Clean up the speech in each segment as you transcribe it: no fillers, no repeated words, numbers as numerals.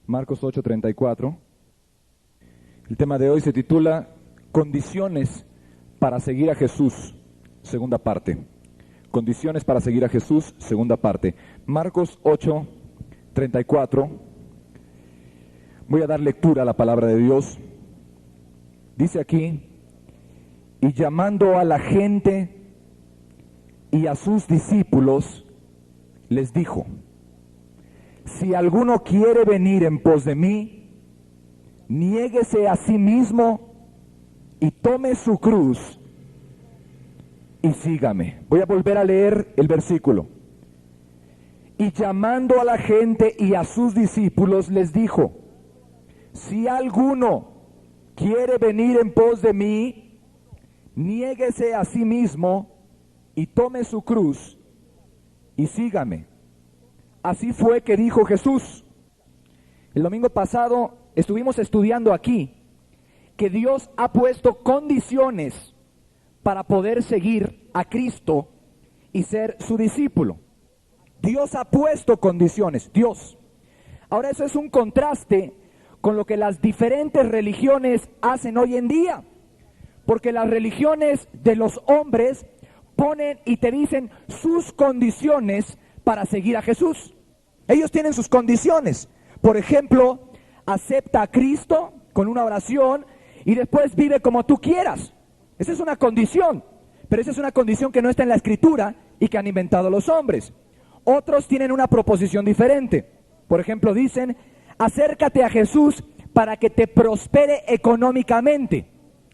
Marcos 8:34. El tema de hoy se titula Condiciones para seguir a Jesús, segunda parte. Condiciones para seguir a Jesús, segunda parte. Marcos 8:34. Voy a dar lectura a la palabra de Dios. Dice aquí: y llamando a la gente y a sus discípulos, les dijo: si alguno quiere venir en pos de mí, niéguese a sí mismo y tome su cruz y sígame. Voy a volver a leer el versículo. Y llamando a la gente y a sus discípulos, les dijo: si alguno quiere venir en pos de mí, niéguese a sí mismo y tome su cruz y sígame. Así fue que dijo Jesús. El domingo pasado estuvimos estudiando aquí que Dios ha puesto condiciones para poder seguir a Cristo y ser su discípulo. Dios ha puesto condiciones, Dios. Ahora eso es un contraste con lo que las diferentes religiones hacen hoy en día, porque las religiones de los hombres ponen y te dicen sus condiciones para seguir a Jesús. Ellos tienen sus condiciones. Por ejemplo, acepta a Cristo con una oración y después vive como tú quieras. Esa es una condición, pero esa es una condición que no está en la Escritura y que han inventado los hombres. Otros tienen una proposición diferente. Por ejemplo, dicen: acércate a Jesús para que te prospere económicamente.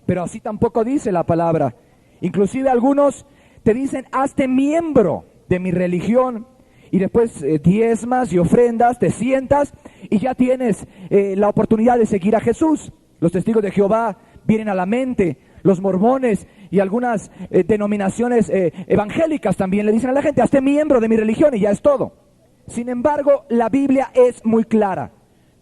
Pero así tampoco dice la palabra. Inclusive algunos te dicen: hazte miembro de mi religión y después diezmas y ofrendas, te sientas y ya tienes la oportunidad de seguir a Jesús. Los testigos de Jehová vienen a la mente, los mormones y algunas denominaciones evangélicas también le dicen a la gente: hazte miembro de mi religión y ya es todo. Sin embargo, la Biblia es muy clara.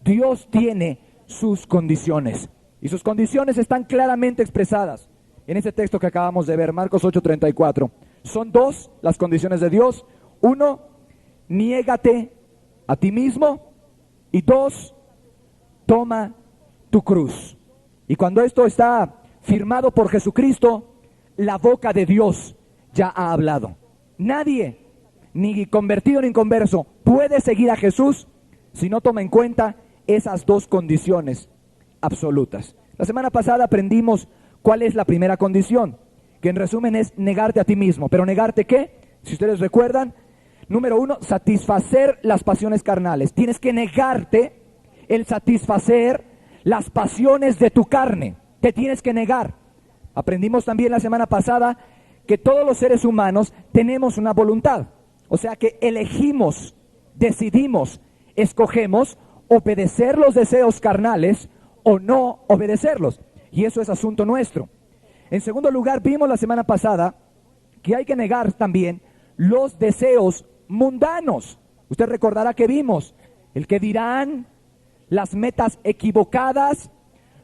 Dios tiene sus condiciones y sus condiciones están claramente expresadas en ese texto que acabamos de ver, Marcos 8:34. Son dos las condiciones de Dios. Uno, niégate a ti mismo, y dos, toma tu cruz. Y cuando esto está firmado por Jesucristo, la boca de Dios ya ha hablado. Nadie, ni convertido ni inconverso, puede seguir a Jesús si no toma en cuenta esas dos condiciones absolutas. La semana pasada aprendimos cuál es la primera condición, que en resumen es negarte a ti mismo. ¿Pero negarte qué? Si ustedes recuerdan, número uno, satisfacer las pasiones carnales. Tienes que negarte el satisfacer las pasiones de tu carne. Te tienes que negar. Aprendimos también la semana pasada que todos los seres humanos tenemos una voluntad. O sea que elegimos, decidimos, escogemos obedecer los deseos carnales o no obedecerlos. Y eso es asunto nuestro. En segundo lugar, vimos la semana pasada que hay que negar también los deseos mundanos. Usted recordará que vimos el que dirán, las metas equivocadas,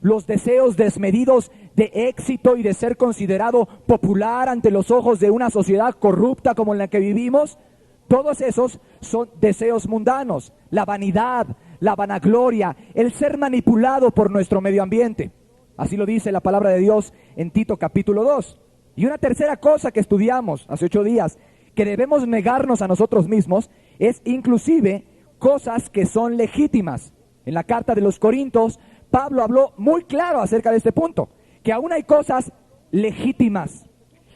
los deseos desmedidos de éxito y de ser considerado popular ante los ojos de una sociedad corrupta como en la que vivimos. Todos esos son deseos mundanos, la vanidad, la vanagloria, el ser manipulado por nuestro medio ambiente. Así lo dice la palabra de Dios en Tito capítulo 2. Y una tercera cosa que estudiamos hace 8 días, que debemos negarnos a nosotros mismos, es inclusive cosas que son legítimas. En la carta de los Corintios, Pablo habló muy claro acerca de este punto, que aún hay cosas legítimas,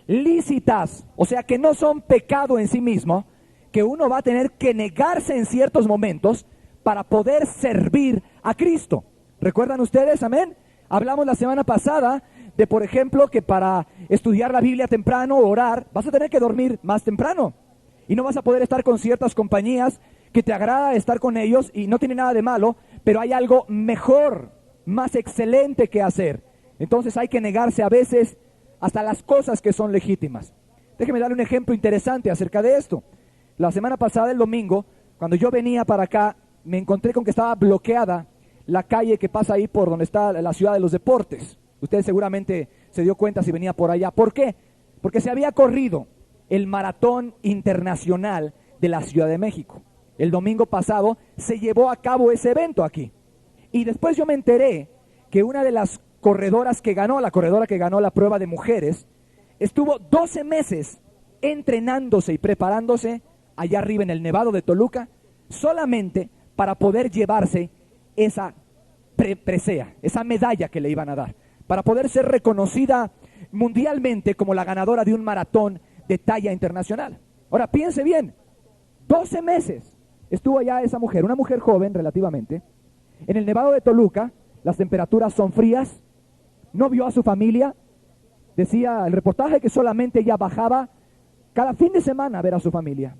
lícitas, o sea que no son pecado en sí mismo, que uno va a tener que negarse en ciertos momentos para poder servir a Cristo. ¿Recuerdan ustedes? Amén. Hablamos la semana pasada de, por ejemplo, que para estudiar la Biblia temprano o orar, vas a tener que dormir más temprano. Y no vas a poder estar con ciertas compañías que te agrada estar con ellos y no tiene nada de malo, pero hay algo mejor, más excelente que hacer. Entonces hay que negarse a veces hasta las cosas que son legítimas. Déjeme darle un ejemplo interesante acerca de esto. La semana pasada, el domingo, cuando yo venía para acá, me encontré con que estaba bloqueada la calle que pasa ahí por donde está la ciudad de los deportes. Usted seguramente se dio cuenta si venía por allá. ¿Por qué? Porque se había corrido el maratón internacional de la Ciudad de México. El domingo pasado se llevó a cabo ese evento aquí. Y después yo me enteré que una de las corredoras que ganó, la corredora que ganó la prueba de mujeres, estuvo 12 meses entrenándose y preparándose allá arriba en el Nevado de Toluca, solamente para poder llevarse esa presea, esa medalla que le iban a dar, para poder ser reconocida mundialmente como la ganadora de un maratón de talla internacional. Ahora piense bien, 12 meses estuvo allá esa mujer, una mujer joven relativamente, en el Nevado de Toluca. Las temperaturas son frías, no vio a su familia. Decía el reportaje que solamente ella bajaba cada fin de semana a ver a su familia.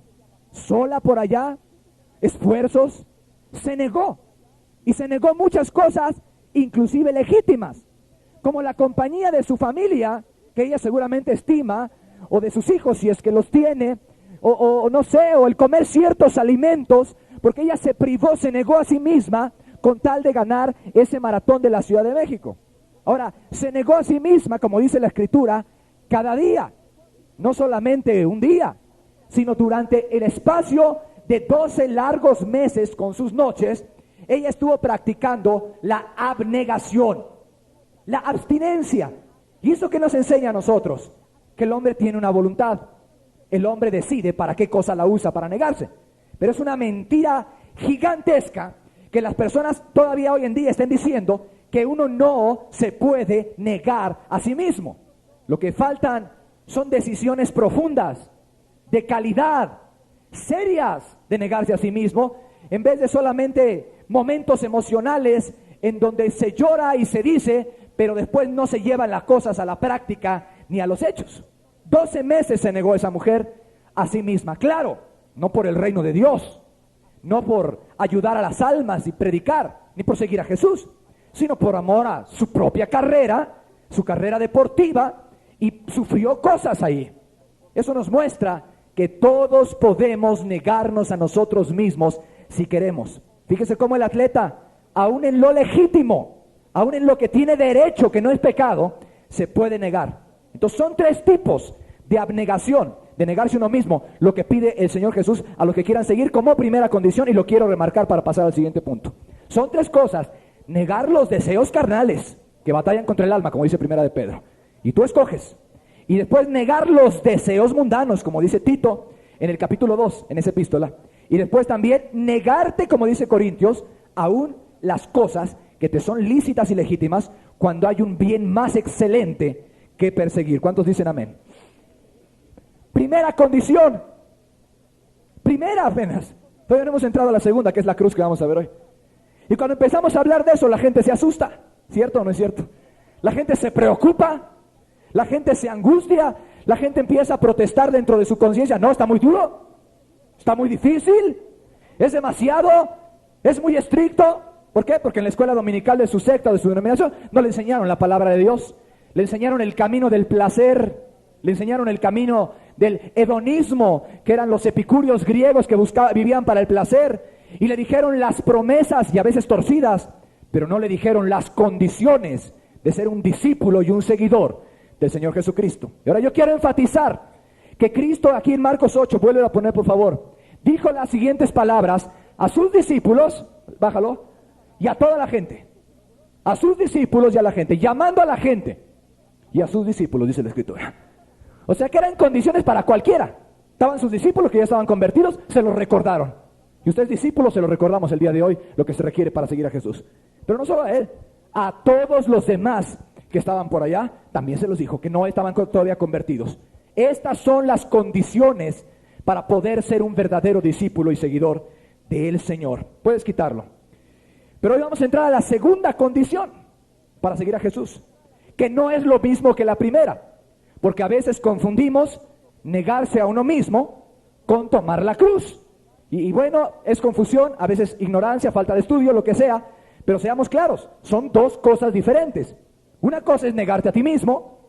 Sola por allá, esfuerzos, se negó. Y se negó muchas cosas, inclusive legítimas, como la compañía de su familia, que ella seguramente estima, o de sus hijos si es que los tiene, o no sé, o el comer ciertos alimentos, porque ella se privó, se negó a sí misma con tal de ganar ese maratón de la Ciudad de México. Ahora, se negó a sí misma, como dice la Escritura, cada día, no solamente un día, sino durante el espacio de 12 largos meses con sus noches, ella estuvo practicando la abnegación, la abstinencia. ¿Y eso qué nos enseña a nosotros? Que el hombre tiene una voluntad, el hombre decide para qué cosa la usa para negarse. Pero es una mentira gigantesca que las personas todavía hoy en día estén diciendo que uno no se puede negar a sí mismo. Lo que faltan son decisiones profundas, de calidad, serias de negarse a sí mismo, en vez de solamente momentos emocionales en donde se llora y se dice, pero después no se llevan las cosas a la práctica ni a los hechos. 12 meses se negó esa mujer a sí misma, claro, no por el reino de Dios, no por ayudar a las almas y predicar, ni por seguir a Jesús, sino por amor a su propia carrera, su carrera deportiva, y sufrió cosas ahí. Eso nos muestra que todos podemos negarnos a nosotros mismos si queremos. Fíjese cómo el atleta, aún en lo legítimo, aún en lo que tiene derecho, que no es pecado, se puede negar. Entonces son 3 tipos de abnegación, de negarse uno mismo, lo que pide el Señor Jesús a los que quieran seguir como primera condición, y lo quiero remarcar para pasar al siguiente punto. Son 3 cosas: negar los deseos carnales que batallan contra el alma, como dice Primera de Pedro, y tú escoges. Y después negar los deseos mundanos, como dice Tito en el capítulo 2, en esa epístola. Y después también negarte, como dice Corintios, aún las cosas que te son lícitas y legítimas, cuando hay un bien más excelente que perseguir. ¿Cuántos dicen amén? Primera condición, primera apenas, todavía no hemos entrado a la segunda, que es la cruz que vamos a ver hoy. Y cuando empezamos a hablar de eso, la gente se asusta, ¿cierto o no es cierto? La gente se preocupa, la gente se angustia, la gente empieza a protestar dentro de su conciencia. No, está muy duro, está muy difícil, es demasiado, es muy estricto. ¿Por qué? Porque en la escuela dominical de su secta o de su denominación no le enseñaron la palabra de Dios, le enseñaron el camino del placer, le enseñaron el camino del hedonismo, que eran los epicúreos griegos que vivían para el placer, y le dijeron las promesas, y a veces torcidas, pero no le dijeron las condiciones de ser un discípulo y un seguidor del Señor Jesucristo. Y ahora yo quiero enfatizar que Cristo, aquí en Marcos 8, vuelve a poner por favor, dijo las siguientes palabras a sus discípulos, bájalo, y a toda la gente, a sus discípulos y a la gente, llamando a la gente y a sus discípulos, dice la Escritura. O sea que eran condiciones para cualquiera. Estaban sus discípulos que ya estaban convertidos, se los recordaron. Y ustedes discípulos se los recordamos el día de hoy, lo que se requiere para seguir a Jesús. Pero no solo a él, a todos los demás que estaban por allá, también se los dijo que no estaban todavía convertidos. Estas son las condiciones para poder ser un verdadero discípulo y seguidor del Señor. Puedes quitarlo. Pero hoy vamos a entrar a la segunda condición para seguir a Jesús, que no es lo mismo que la primera. Porque a veces confundimos negarse a uno mismo con tomar la cruz. Y bueno, es confusión, a veces ignorancia, falta de estudio, lo que sea. Pero seamos claros, son 2 cosas diferentes. Una cosa es negarte a ti mismo,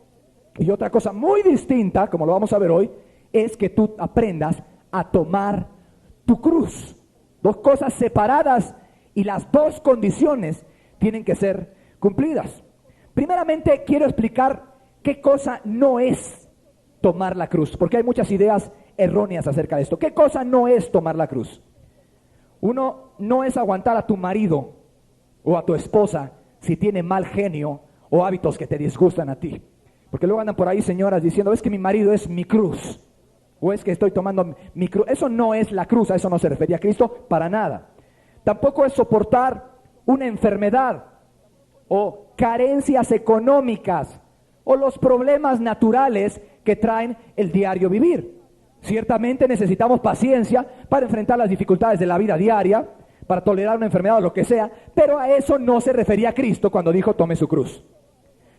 y otra cosa muy distinta, como lo vamos a ver hoy, es que tú aprendas a tomar tu cruz. 2 cosas separadas, y las 2 condiciones tienen que ser cumplidas. Primeramente quiero explicar ¿qué cosa no es tomar la cruz? Porque hay muchas ideas erróneas acerca de esto. ¿Qué cosa no es tomar la cruz? Uno, no es aguantar a tu marido o a tu esposa si tiene mal genio o hábitos que te disgustan a ti. Porque luego andan por ahí señoras diciendo, es que mi marido es mi cruz, o es que estoy tomando mi cruz. Eso no es la cruz, a eso no se refería Cristo para nada. Tampoco es soportar una enfermedad o carencias económicas o los problemas naturales que traen el diario vivir. Ciertamente necesitamos paciencia para enfrentar las dificultades de la vida diaria, para tolerar una enfermedad o lo que sea, pero a eso no se refería Cristo cuando dijo tome su cruz.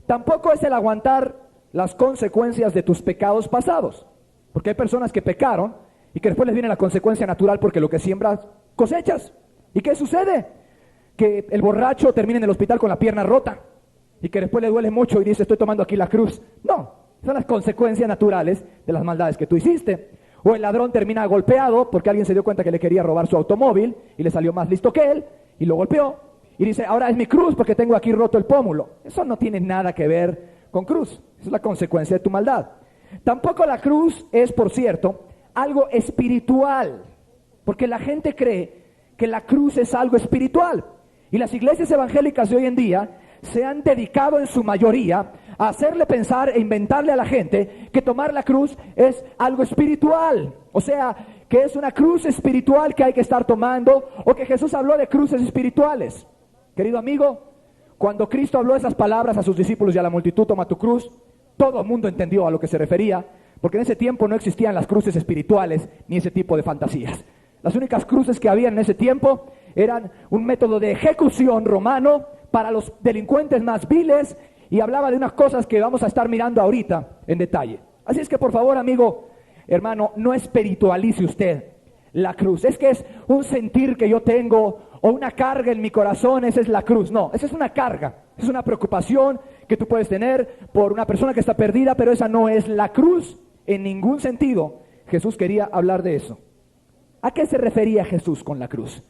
Tampoco es el aguantar las consecuencias de tus pecados pasados, porque hay personas que pecaron y que después les viene la consecuencia natural porque lo que siembras cosechas. ¿Y qué sucede? Que el borracho termina en el hospital con la pierna rota y que después le duele mucho y dice estoy tomando aquí la cruz. No, son las consecuencias naturales de las maldades que tú hiciste. O el ladrón termina golpeado porque alguien se dio cuenta que le quería robar su automóvil y le salió más listo que él y lo golpeó. Y dice, ahora es mi cruz porque tengo aquí roto el pómulo. Eso no tiene nada que ver con cruz. Esa es la consecuencia de tu maldad. Tampoco la cruz es, por cierto, algo espiritual. Porque la gente cree que la cruz es algo espiritual. Y las iglesias evangélicas de hoy en día se han dedicado en su mayoría a hacerle pensar e inventarle a la gente que tomar la cruz es algo espiritual. O sea, que es una cruz espiritual que hay que estar tomando, o que Jesús habló de cruces espirituales. Querido amigo, cuando Cristo habló esas palabras a sus discípulos y a la multitud, toma tu cruz, todo el mundo entendió a lo que se refería, porque en ese tiempo no existían las cruces espirituales ni ese tipo de fantasías. Las únicas cruces que había en ese tiempo eran un método de ejecución romano para los delincuentes más viles, y hablaba de unas cosas que vamos a estar mirando ahorita en detalle. Así es que por favor, amigo, hermano, no espiritualice usted la cruz. Es que es un sentir que yo tengo o una carga en mi corazón, esa es la cruz. No, esa es una carga, es una preocupación que tú puedes tener por una persona que está perdida, pero esa no es la cruz en ningún sentido. Jesús quería hablar de eso. ¿A qué se refería Jesús con la cruz?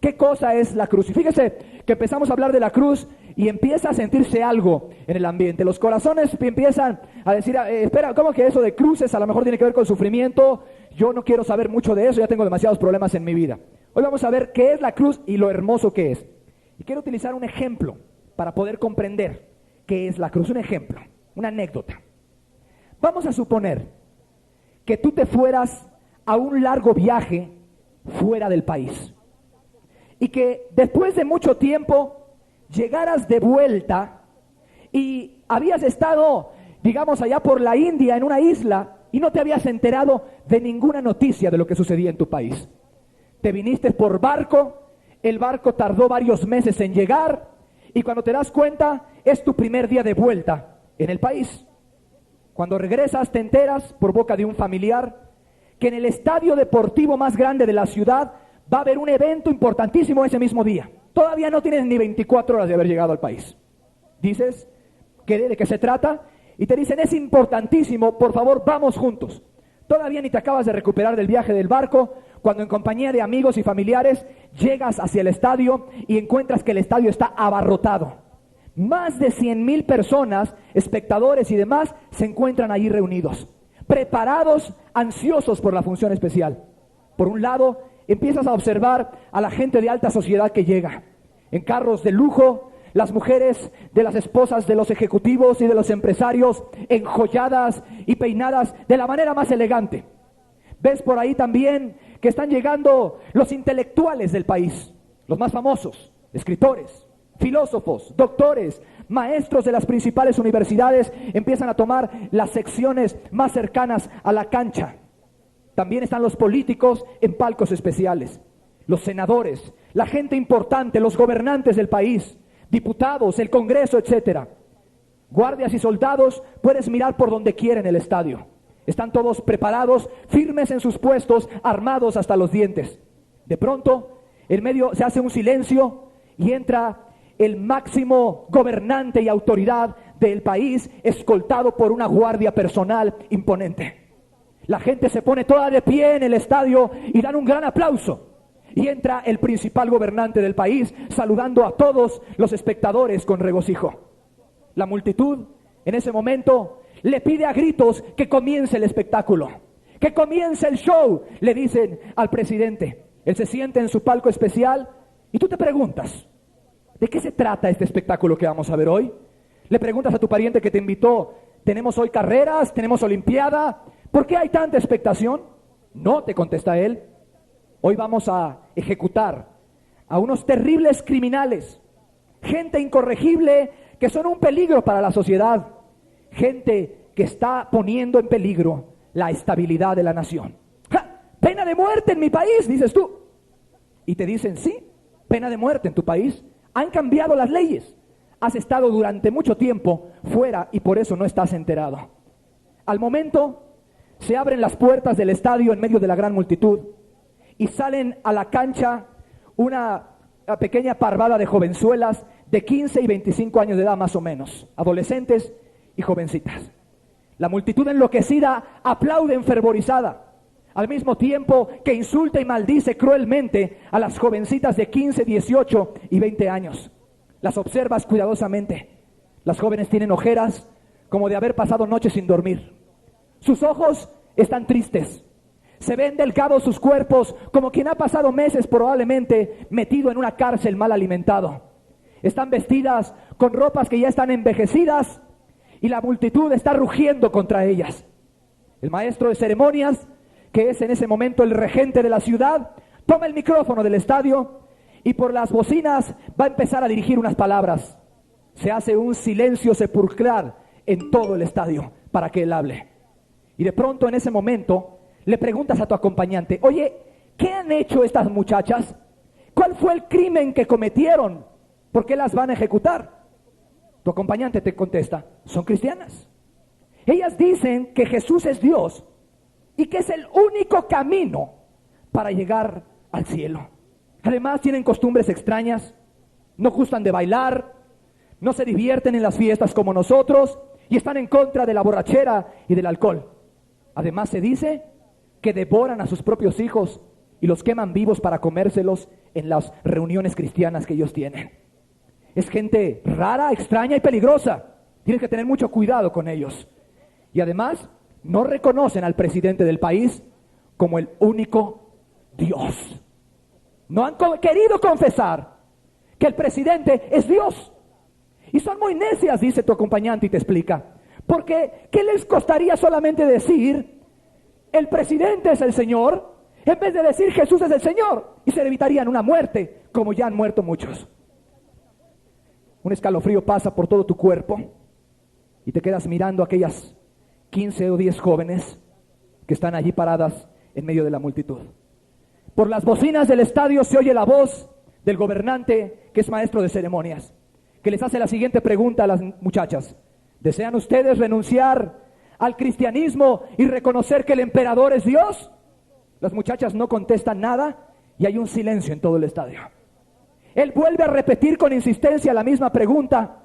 ¿Qué cosa es la cruz? Y fíjese que empezamos a hablar de la cruz y empieza a sentirse algo en el ambiente. Los corazones empiezan a decir, espera, ¿cómo que eso de cruces a lo mejor tiene que ver con sufrimiento? Yo no quiero saber mucho de eso, ya tengo demasiados problemas en mi vida. Hoy vamos a ver qué es la cruz y lo hermoso que es. Y quiero utilizar un ejemplo para poder comprender qué es la cruz. Un ejemplo, una anécdota. Vamos a suponer que tú te fueras a un largo viaje fuera del país. Y que después de mucho tiempo llegaras de vuelta y habías estado, digamos, allá por la India, en una isla, y no te habías enterado de ninguna noticia de lo que sucedía en tu país. Te viniste por barco, el barco tardó varios meses en llegar, y cuando te das cuenta, es tu primer día de vuelta en el país. Cuando regresas, te enteras por boca de un familiar que en el estadio deportivo más grande de la ciudad va a haber un evento importantísimo ese mismo día. Todavía no tienes ni 24 horas de haber llegado al país. Dices, ¿de qué se trata? Y te dicen, es importantísimo, por favor, vamos juntos. Todavía ni te acabas de recuperar del viaje del barco, cuando en compañía de amigos y familiares llegas hacia el estadio y encuentras que el estadio está abarrotado. Más de 100,000 personas, espectadores y demás, se encuentran allí reunidos, preparados, ansiosos por la función especial. Por un lado, empiezas a observar a la gente de alta sociedad que llega en carros de lujo, las mujeres de las esposas de los ejecutivos y de los empresarios enjolladas y peinadas de la manera más elegante. Ves por ahí también que están llegando los intelectuales del país, los más famosos, escritores, filósofos, doctores, maestros de las principales universidades empiezan a tomar las secciones más cercanas a la cancha. También están los políticos en palcos especiales, los senadores, la gente importante, los gobernantes del país, diputados, el Congreso, etcétera. Guardias y soldados puedes mirar por donde quiera en el estadio. Están todos preparados, firmes en sus puestos, armados hasta los dientes. De pronto, en medio se hace un silencio y entra el máximo gobernante y autoridad del país, escoltado por una guardia personal imponente. La gente se pone toda de pie en el estadio y dan un gran aplauso. Y entra el principal gobernante del país saludando a todos los espectadores con regocijo. La multitud en ese momento le pide a gritos que comience el espectáculo, que comience el show, le dicen al presidente. Él se siente en su palco especial y tú te preguntas, ¿De qué se trata este espectáculo que vamos a ver hoy? Le preguntas a tu pariente que te invitó, ¿tenemos hoy carreras? ¿Tenemos olimpiada? ¿Por qué hay tanta expectación? No, te contesta él. Hoy vamos a ejecutar a unos terribles criminales, gente incorregible que son un peligro para la sociedad, gente que está poniendo en peligro la estabilidad de la nación. ¡Ja! Pena de muerte en mi país, dices tú. Y te dicen, sí, pena de muerte en tu país. Han cambiado las leyes. Has estado durante mucho tiempo fuera y por eso no estás enterado. Al momento se abren las puertas del estadio en medio de la gran multitud y salen a la cancha una pequeña parvada de jovenzuelas de 15 y 25 años de edad más o menos, adolescentes y jovencitas. La multitud enloquecida aplaude enfervorizada, al mismo tiempo que insulta y maldice cruelmente a las jovencitas de 15, 18 y 20 años. Las observas cuidadosamente. Las jóvenes tienen ojeras como de haber pasado noches sin dormir. Sus ojos están tristes. Se ven delgados sus cuerpos como quien ha pasado meses probablemente metido en una cárcel mal alimentado. Están vestidas con ropas que ya están envejecidas y la multitud está rugiendo contra ellas. El maestro de ceremonias, que es en ese momento el regente de la ciudad, toma el micrófono del estadio y por las bocinas va a empezar a dirigir unas palabras. Se hace un silencio sepulcral en todo el estadio para que él hable. Y de pronto en ese momento le preguntas a tu acompañante, oye, ¿qué han hecho estas muchachas? ¿Cuál fue el crimen que cometieron? ¿Por qué las van a ejecutar? Tu acompañante te contesta, son cristianas. Ellas dicen que Jesús es Dios y que es el único camino para llegar al cielo. Además tienen costumbres extrañas, no gustan de bailar, no se divierten en las fiestas como nosotros y están en contra de la borrachera y del alcohol. Además se dice que devoran a sus propios hijos y los queman vivos para comérselos en las reuniones cristianas que ellos tienen. Es gente rara, extraña y peligrosa. Tienes que tener mucho cuidado con ellos. Y además no reconocen al presidente del país como el único Dios. No han querido confesar que el presidente es Dios. Y son muy necias, dice tu acompañante y te explica. Porque, ¿qué les costaría solamente decir el presidente es el Señor, en vez de decir Jesús es el Señor? Y se evitarían una muerte, como ya han muerto muchos. Un escalofrío pasa por todo tu cuerpo y te quedas mirando a aquellas 15 o 10 jóvenes que están allí paradas en medio de la multitud. Por las bocinas del estadio se oye la voz del gobernante, que es maestro de ceremonias, que les hace la siguiente pregunta a las muchachas. ¿Desean ustedes renunciar al cristianismo y reconocer que el emperador es Dios? Las muchachas no contestan nada y hay un silencio en todo el estadio. Él vuelve a repetir con insistencia la misma pregunta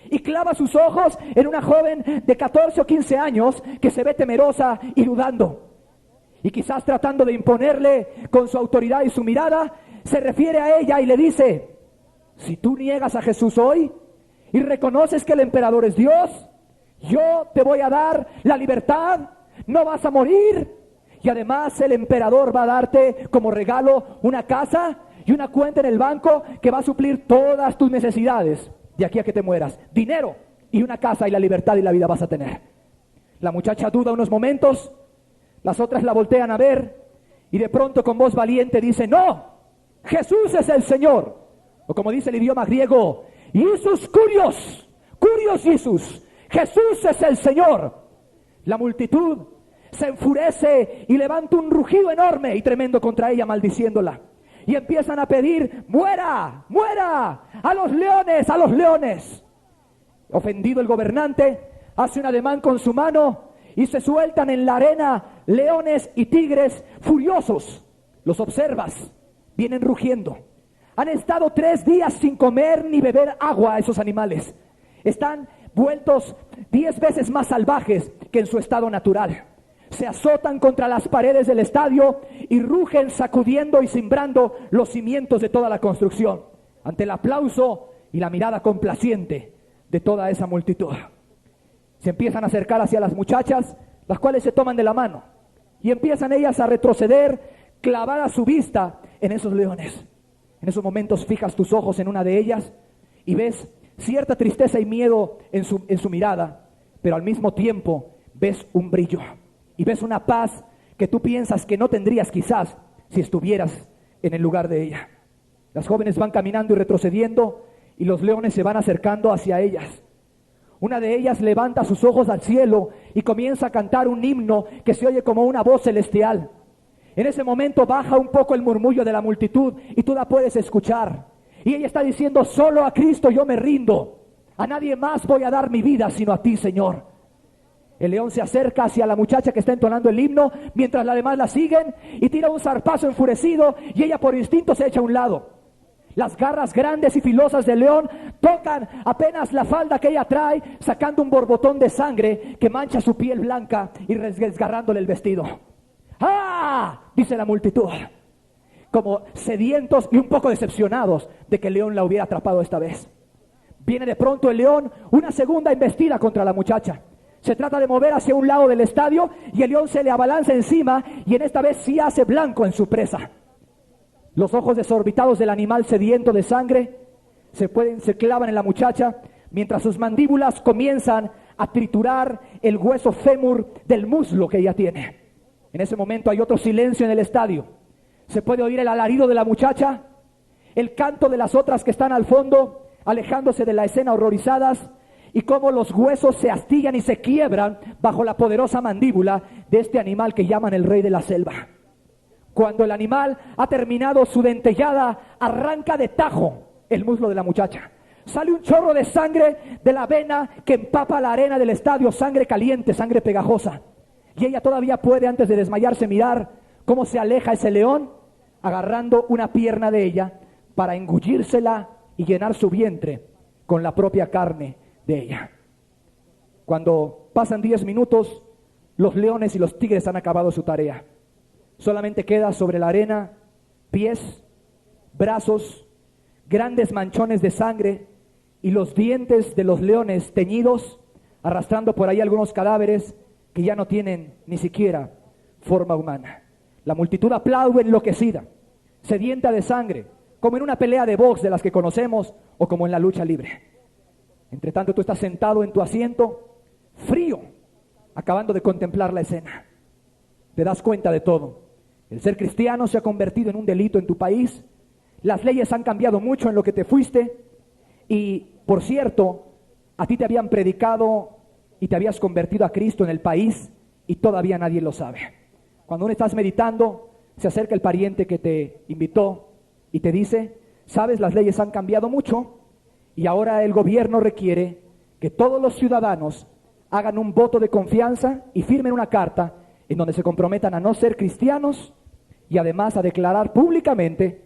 y clava sus ojos en una joven de 14 o 15 años que se ve temerosa y dudando. Y quizás tratando de imponerle con su autoridad y su mirada, se refiere a ella y le dice, si tú niegas a Jesús hoy y reconoces que el emperador es Dios, yo te voy a dar la libertad, no vas a morir. Y además el emperador va a darte como regalo una casa y una cuenta en el banco que va a suplir todas tus necesidades de aquí a que te mueras. Dinero y una casa y la libertad y la vida vas a tener. La muchacha duda unos momentos, las otras la voltean a ver y de pronto con voz valiente dice, no, Jesús es el Señor. O como dice el idioma griego, Jesús Kurios, Kurios Jesús, Jesús es el Señor. La multitud se enfurece y levanta un rugido enorme y tremendo contra ella, maldiciéndola. Y empiezan a pedir, muera, muera, a los leones, a los leones. Ofendido el gobernante, hace un ademán con su mano y se sueltan en la arena leones y tigres furiosos. Los observas, vienen rugiendo. Han estado 3 días sin comer ni beber agua a esos animales. Están vueltos 10 veces más salvajes que en su estado natural. Se azotan contra las paredes del estadio y rugen sacudiendo y cimbrando los cimientos de toda la construcción, ante el aplauso y la mirada complaciente de toda esa multitud. Se empiezan a acercar hacia las muchachas, las cuales se toman de la mano, y empiezan ellas a retroceder, clavada su vista en esos leones. En esos momentos fijas tus ojos en una de ellas y ves cierta tristeza y miedo en su mirada, pero al mismo tiempo ves un brillo y ves una paz que tú piensas que no tendrías quizás si estuvieras en el lugar de ella. Las jóvenes van caminando y retrocediendo y los leones se van acercando hacia ellas. Una de ellas levanta sus ojos al cielo y comienza a cantar un himno que se oye como una voz celestial. En ese momento baja un poco el murmullo de la multitud y tú la puedes escuchar. Y ella está diciendo: solo a Cristo yo me rindo. A nadie más voy a dar mi vida sino a ti, Señor. El león se acerca hacia la muchacha que está entonando el himno, mientras las demás la siguen, y tira un zarpazo enfurecido, y ella por instinto se echa a un lado. Las garras grandes y filosas del león tocan apenas la falda que ella trae, sacando un borbotón de sangre que mancha su piel blanca y desgarrándole el vestido. ¡Ah!, dice la multitud, como sedientos y un poco decepcionados de que el león la hubiera atrapado esta vez. Viene de pronto el león, una segunda embestida contra la muchacha. Se trata de mover hacia un lado del estadio y el león se le abalanza encima, y en esta vez sí hace blanco en su presa. Los ojos desorbitados del animal sediento de sangre se clavan en la muchacha, mientras sus mandíbulas comienzan a triturar el hueso fémur del muslo que ella tiene. En ese momento hay otro silencio en el estadio. Se puede oír el alarido de la muchacha, el canto de las otras que están al fondo, alejándose de la escena horrorizadas, y cómo los huesos se astillan y se quiebran bajo la poderosa mandíbula de este animal que llaman el rey de la selva. Cuando el animal ha terminado su dentellada, arranca de tajo el muslo de la muchacha. Sale un chorro de sangre de la vena que empapa la arena del estadio, sangre caliente, sangre pegajosa. Y ella todavía puede, antes de desmayarse, mirar cómo se aleja ese león, agarrando una pierna de ella para engullírsela y llenar su vientre con la propia carne de ella. Cuando pasan 10 minutos, los leones y los tigres han acabado su tarea. Solamente queda sobre la arena pies, brazos, grandes manchones de sangre y los dientes de los leones teñidos, arrastrando por ahí algunos cadáveres que ya no tienen ni siquiera forma humana. La multitud aplaude enloquecida, sedienta de sangre, como en una pelea de box de las que conocemos o como en la lucha libre. Entre tanto, tú estás sentado en tu asiento, frío, acabando de contemplar la escena. Te das cuenta de todo. El ser cristiano se ha convertido en un delito en tu país. Las leyes han cambiado mucho en lo que te fuiste. Y, por cierto, a ti te habían predicado y te habías convertido a Cristo en el país y todavía nadie lo sabe. Cuando uno estás meditando, se acerca el pariente que te invitó y te dice: sabes, las leyes han cambiado mucho y ahora el gobierno requiere que todos los ciudadanos hagan un voto de confianza y firmen una carta en donde se comprometan a no ser cristianos y además a declarar públicamente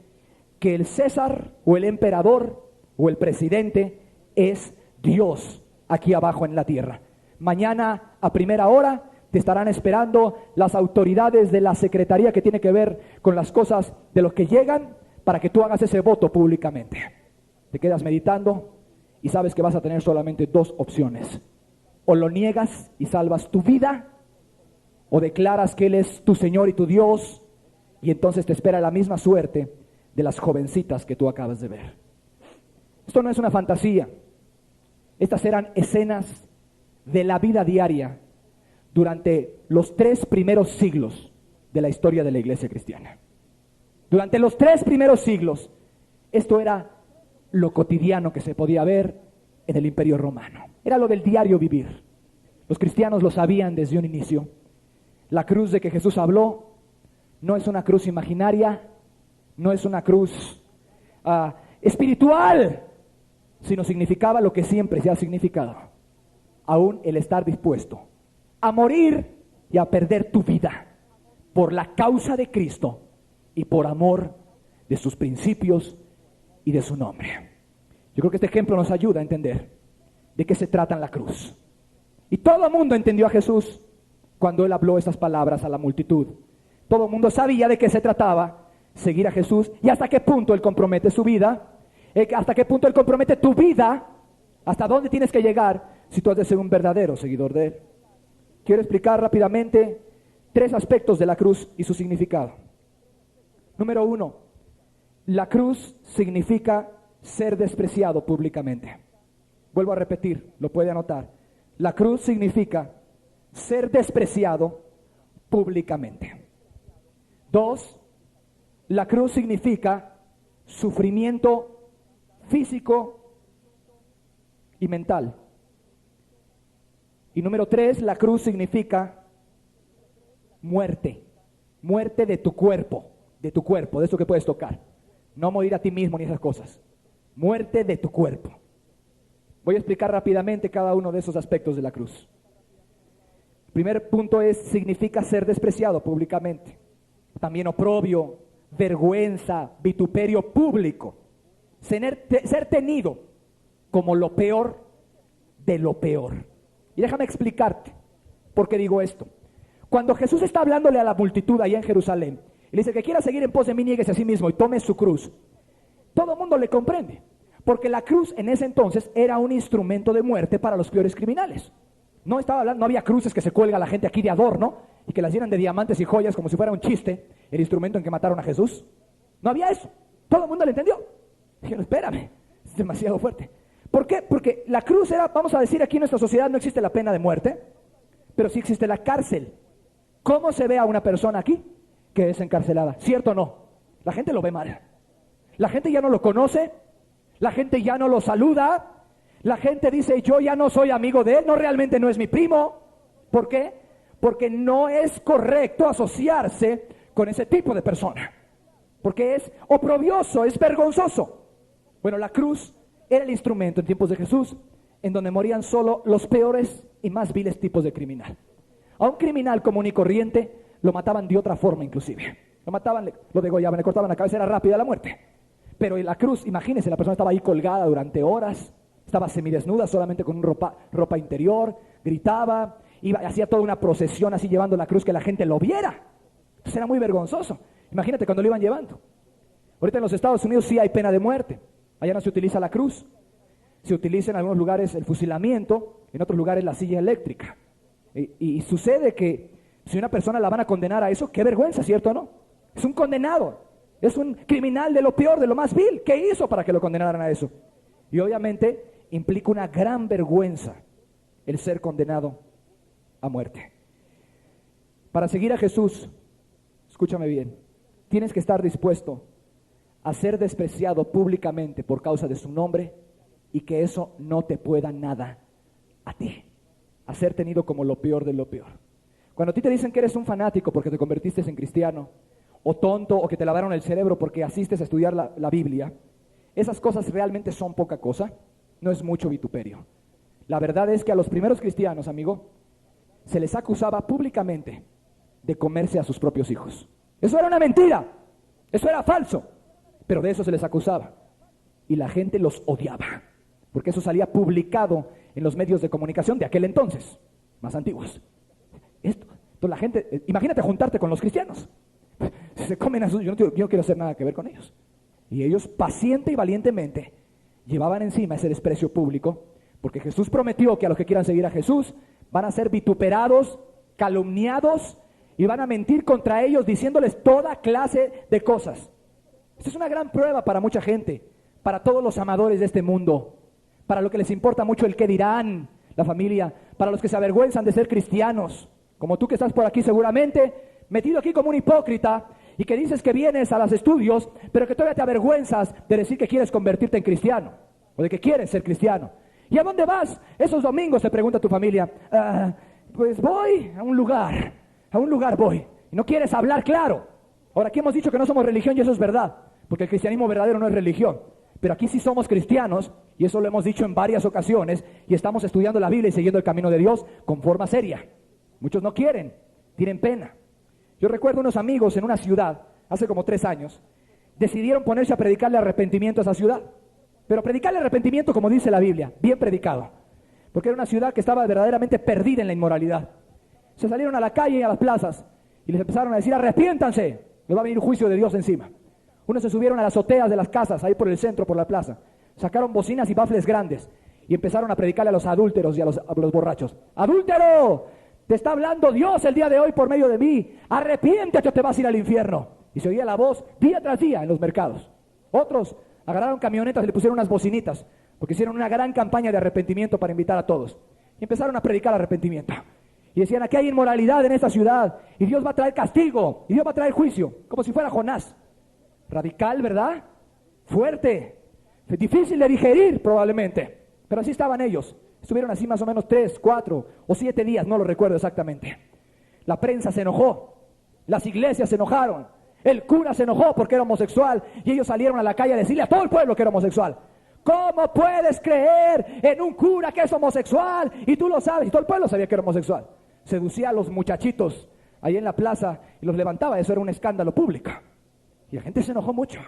que el César o el emperador o el presidente es Dios aquí abajo en la tierra. Mañana a primera hora te estarán esperando las autoridades de la secretaría que tiene que ver con las cosas de los que llegan para que tú hagas ese voto públicamente. Te quedas meditando y sabes que vas a tener solamente dos opciones: o lo niegas y salvas tu vida, o declaras que Él es tu Señor y tu Dios, y entonces te espera la misma suerte de las jovencitas que tú acabas de ver. Esto no es una fantasía. Estas eran escenas de la vida diaria durante los 3 primeros siglos de la historia de la iglesia cristiana. Durante los 3 primeros siglos, esto era lo cotidiano que se podía ver en el Imperio Romano. Era lo del diario vivir. Los cristianos lo sabían desde un inicio. La cruz de que Jesús habló no es una cruz imaginaria, no es una cruz espiritual, sino significaba lo que siempre se ha significado: aún el estar dispuesto a morir y a perder tu vida por la causa de Cristo y por amor de sus principios y de su nombre. Yo creo que este ejemplo nos ayuda a entender de qué se trata en la cruz. Y todo el mundo entendió a Jesús cuando Él habló esas palabras a la multitud. Todo el mundo sabía de qué se trataba seguir a Jesús y hasta qué punto Él compromete su vida, hasta qué punto Él compromete tu vida, hasta dónde tienes que llegar si tú has de ser un verdadero seguidor de Él. Quiero explicar rápidamente 3 aspectos de la cruz y su significado. Número 1, la cruz significa ser despreciado públicamente. Vuelvo a repetir, lo puede anotar. La cruz significa ser despreciado públicamente. 2, la cruz significa sufrimiento físico y mental. Y número 3, la cruz significa muerte. Muerte de tu cuerpo, de eso que puedes tocar. No morir a ti mismo ni esas cosas. Muerte de tu cuerpo. Voy a explicar rápidamente cada uno de esos aspectos de la cruz. El primer punto significa ser despreciado públicamente. También oprobio, vergüenza, vituperio público. Ser tenido como lo peor de lo peor. Y déjame explicarte por qué digo esto. Cuando Jesús está hablándole a la multitud allá en Jerusalén, y le dice que quiera seguir en pos de mí, niéguese a sí mismo y tome su cruz. Todo el mundo le comprende, porque la cruz en ese entonces era un instrumento de muerte para los peores criminales. No había cruces que se cuelga la gente aquí de adorno y que las llenan de diamantes y joyas como si fuera un chiste, el instrumento en que mataron a Jesús. No había eso. Todo el mundo lo entendió. Dijeron, espérame, es demasiado fuerte. ¿Por qué? Porque la cruz era, vamos a decir, aquí en nuestra sociedad no existe la pena de muerte, pero sí existe la cárcel. ¿Cómo se ve a una persona aquí que es encarcelada? ¿Cierto o no? La gente lo ve mal. La gente ya no lo conoce, la gente ya no lo saluda, la gente dice, yo ya no soy amigo de él, realmente no es mi primo. ¿Por qué? Porque no es correcto asociarse con ese tipo de persona, porque es oprobioso, es vergonzoso. Bueno, la cruz era el instrumento en tiempos de Jesús en donde morían solo los peores y más viles tipos de criminal. A un criminal común y corriente lo mataban de otra forma inclusive. Lo mataban, lo degollaban, le cortaban la cabeza, era rápida la muerte. Pero en la cruz, imagínense, la persona estaba ahí colgada durante horas, estaba semidesnuda solamente con ropa interior, gritaba, hacía toda una procesión así llevando la cruz que la gente lo viera. Entonces era muy vergonzoso. Imagínate cuando lo iban llevando. Ahorita en los Estados Unidos sí hay pena de muerte. Allá no se utiliza la cruz. Se utiliza en algunos lugares el fusilamiento, en otros lugares la silla eléctrica. Y sucede que si una persona la van a condenar a eso, qué vergüenza, ¿cierto o no? Es un condenado, es un criminal de lo peor, de lo más vil. ¿Qué hizo para que lo condenaran a eso? Y obviamente implica una gran vergüenza el ser condenado a muerte. Para seguir a Jesús, escúchame bien, tienes que estar dispuesto a ser despreciado públicamente por causa de su nombre y que eso no te pueda nada a ti. A ser tenido como lo peor de lo peor. Cuando a ti te dicen que eres un fanático porque te convertiste en cristiano, o tonto, o que te lavaron el cerebro porque asistes a estudiar la Biblia, esas cosas realmente son poca cosa, no es mucho vituperio. La verdad es que a los primeros cristianos, amigo, se les acusaba públicamente de comerse a sus propios hijos. Eso era una mentira, eso era falso, pero de eso se les acusaba. Y la gente los odiaba, porque eso salía publicado en los medios de comunicación de aquel entonces, más antiguos. Entonces la gente, imagínate juntarte con los cristianos. Si se comen a sus, yo no quiero hacer nada que ver con ellos. Y ellos paciente y valientemente llevaban encima ese desprecio público, porque Jesús prometió que a los que quieran seguir a Jesús van a ser vituperados, calumniados y van a mentir contra ellos diciéndoles toda clase de cosas. Esta es una gran prueba para mucha gente, para todos los amadores de este mundo, para los que les importa mucho el qué dirán, la familia, para los que se avergüenzan de ser cristianos, como tú que estás por aquí seguramente, metido aquí como un hipócrita y que dices que vienes a los estudios, pero que todavía te avergüenzas de decir que quieres convertirte en cristiano, o de que quieres ser cristiano. ¿Y a dónde vas? Esos domingos te pregunta tu familia, pues voy a un lugar voy, y no quieres hablar claro. Ahora aquí hemos dicho que no somos religión y eso es verdad, porque el cristianismo verdadero no es religión. Pero aquí sí somos cristianos, y eso lo hemos dicho en varias ocasiones, y estamos estudiando la Biblia y siguiendo el camino de Dios con forma seria. Muchos no quieren, tienen pena. Yo recuerdo unos amigos en una ciudad, hace como 3 años, decidieron ponerse a predicarle arrepentimiento a esa ciudad. Pero predicarle arrepentimiento como dice la Biblia, bien predicado. Porque era una ciudad que estaba verdaderamente perdida en la inmoralidad. Se salieron a la calle y a las plazas, y les empezaron a decir, arrepiéntanse, les va a venir un juicio de Dios encima. Unos se subieron a las azoteas de las casas, ahí por el centro, por la plaza. Sacaron bocinas y bafles grandes y empezaron a predicarle a los adúlteros y a los borrachos. ¡Adúltero! Te está hablando Dios el día de hoy por medio de mí. Arrepiéntete o te vas a ir al infierno. Y se oía la voz día tras día en los mercados. Otros Agarraron camionetas y le pusieron unas bocinitas, porque hicieron una gran campaña de arrepentimiento para invitar a todos. Y empezaron a predicar arrepentimiento. Y decían, aquí hay inmoralidad en esta ciudad, y Dios va a traer castigo, y Dios va a traer juicio, como si fuera Jonás. Radical, ¿verdad? Fuerte, difícil de digerir probablemente, pero así estaban ellos. Estuvieron así más o menos 3, 4 o 7 días, no lo recuerdo exactamente. La prensa se enojó, las iglesias se enojaron, el cura se enojó porque era homosexual, y ellos salieron a la calle a decirle a todo el pueblo que era homosexual. ¿Cómo puedes creer en un cura que es homosexual? Y tú lo sabes, y todo el pueblo sabía que era homosexual. Seducía a los muchachitos ahí en la plaza y los levantaba, eso era un escándalo público. Y la gente se enojó mucho,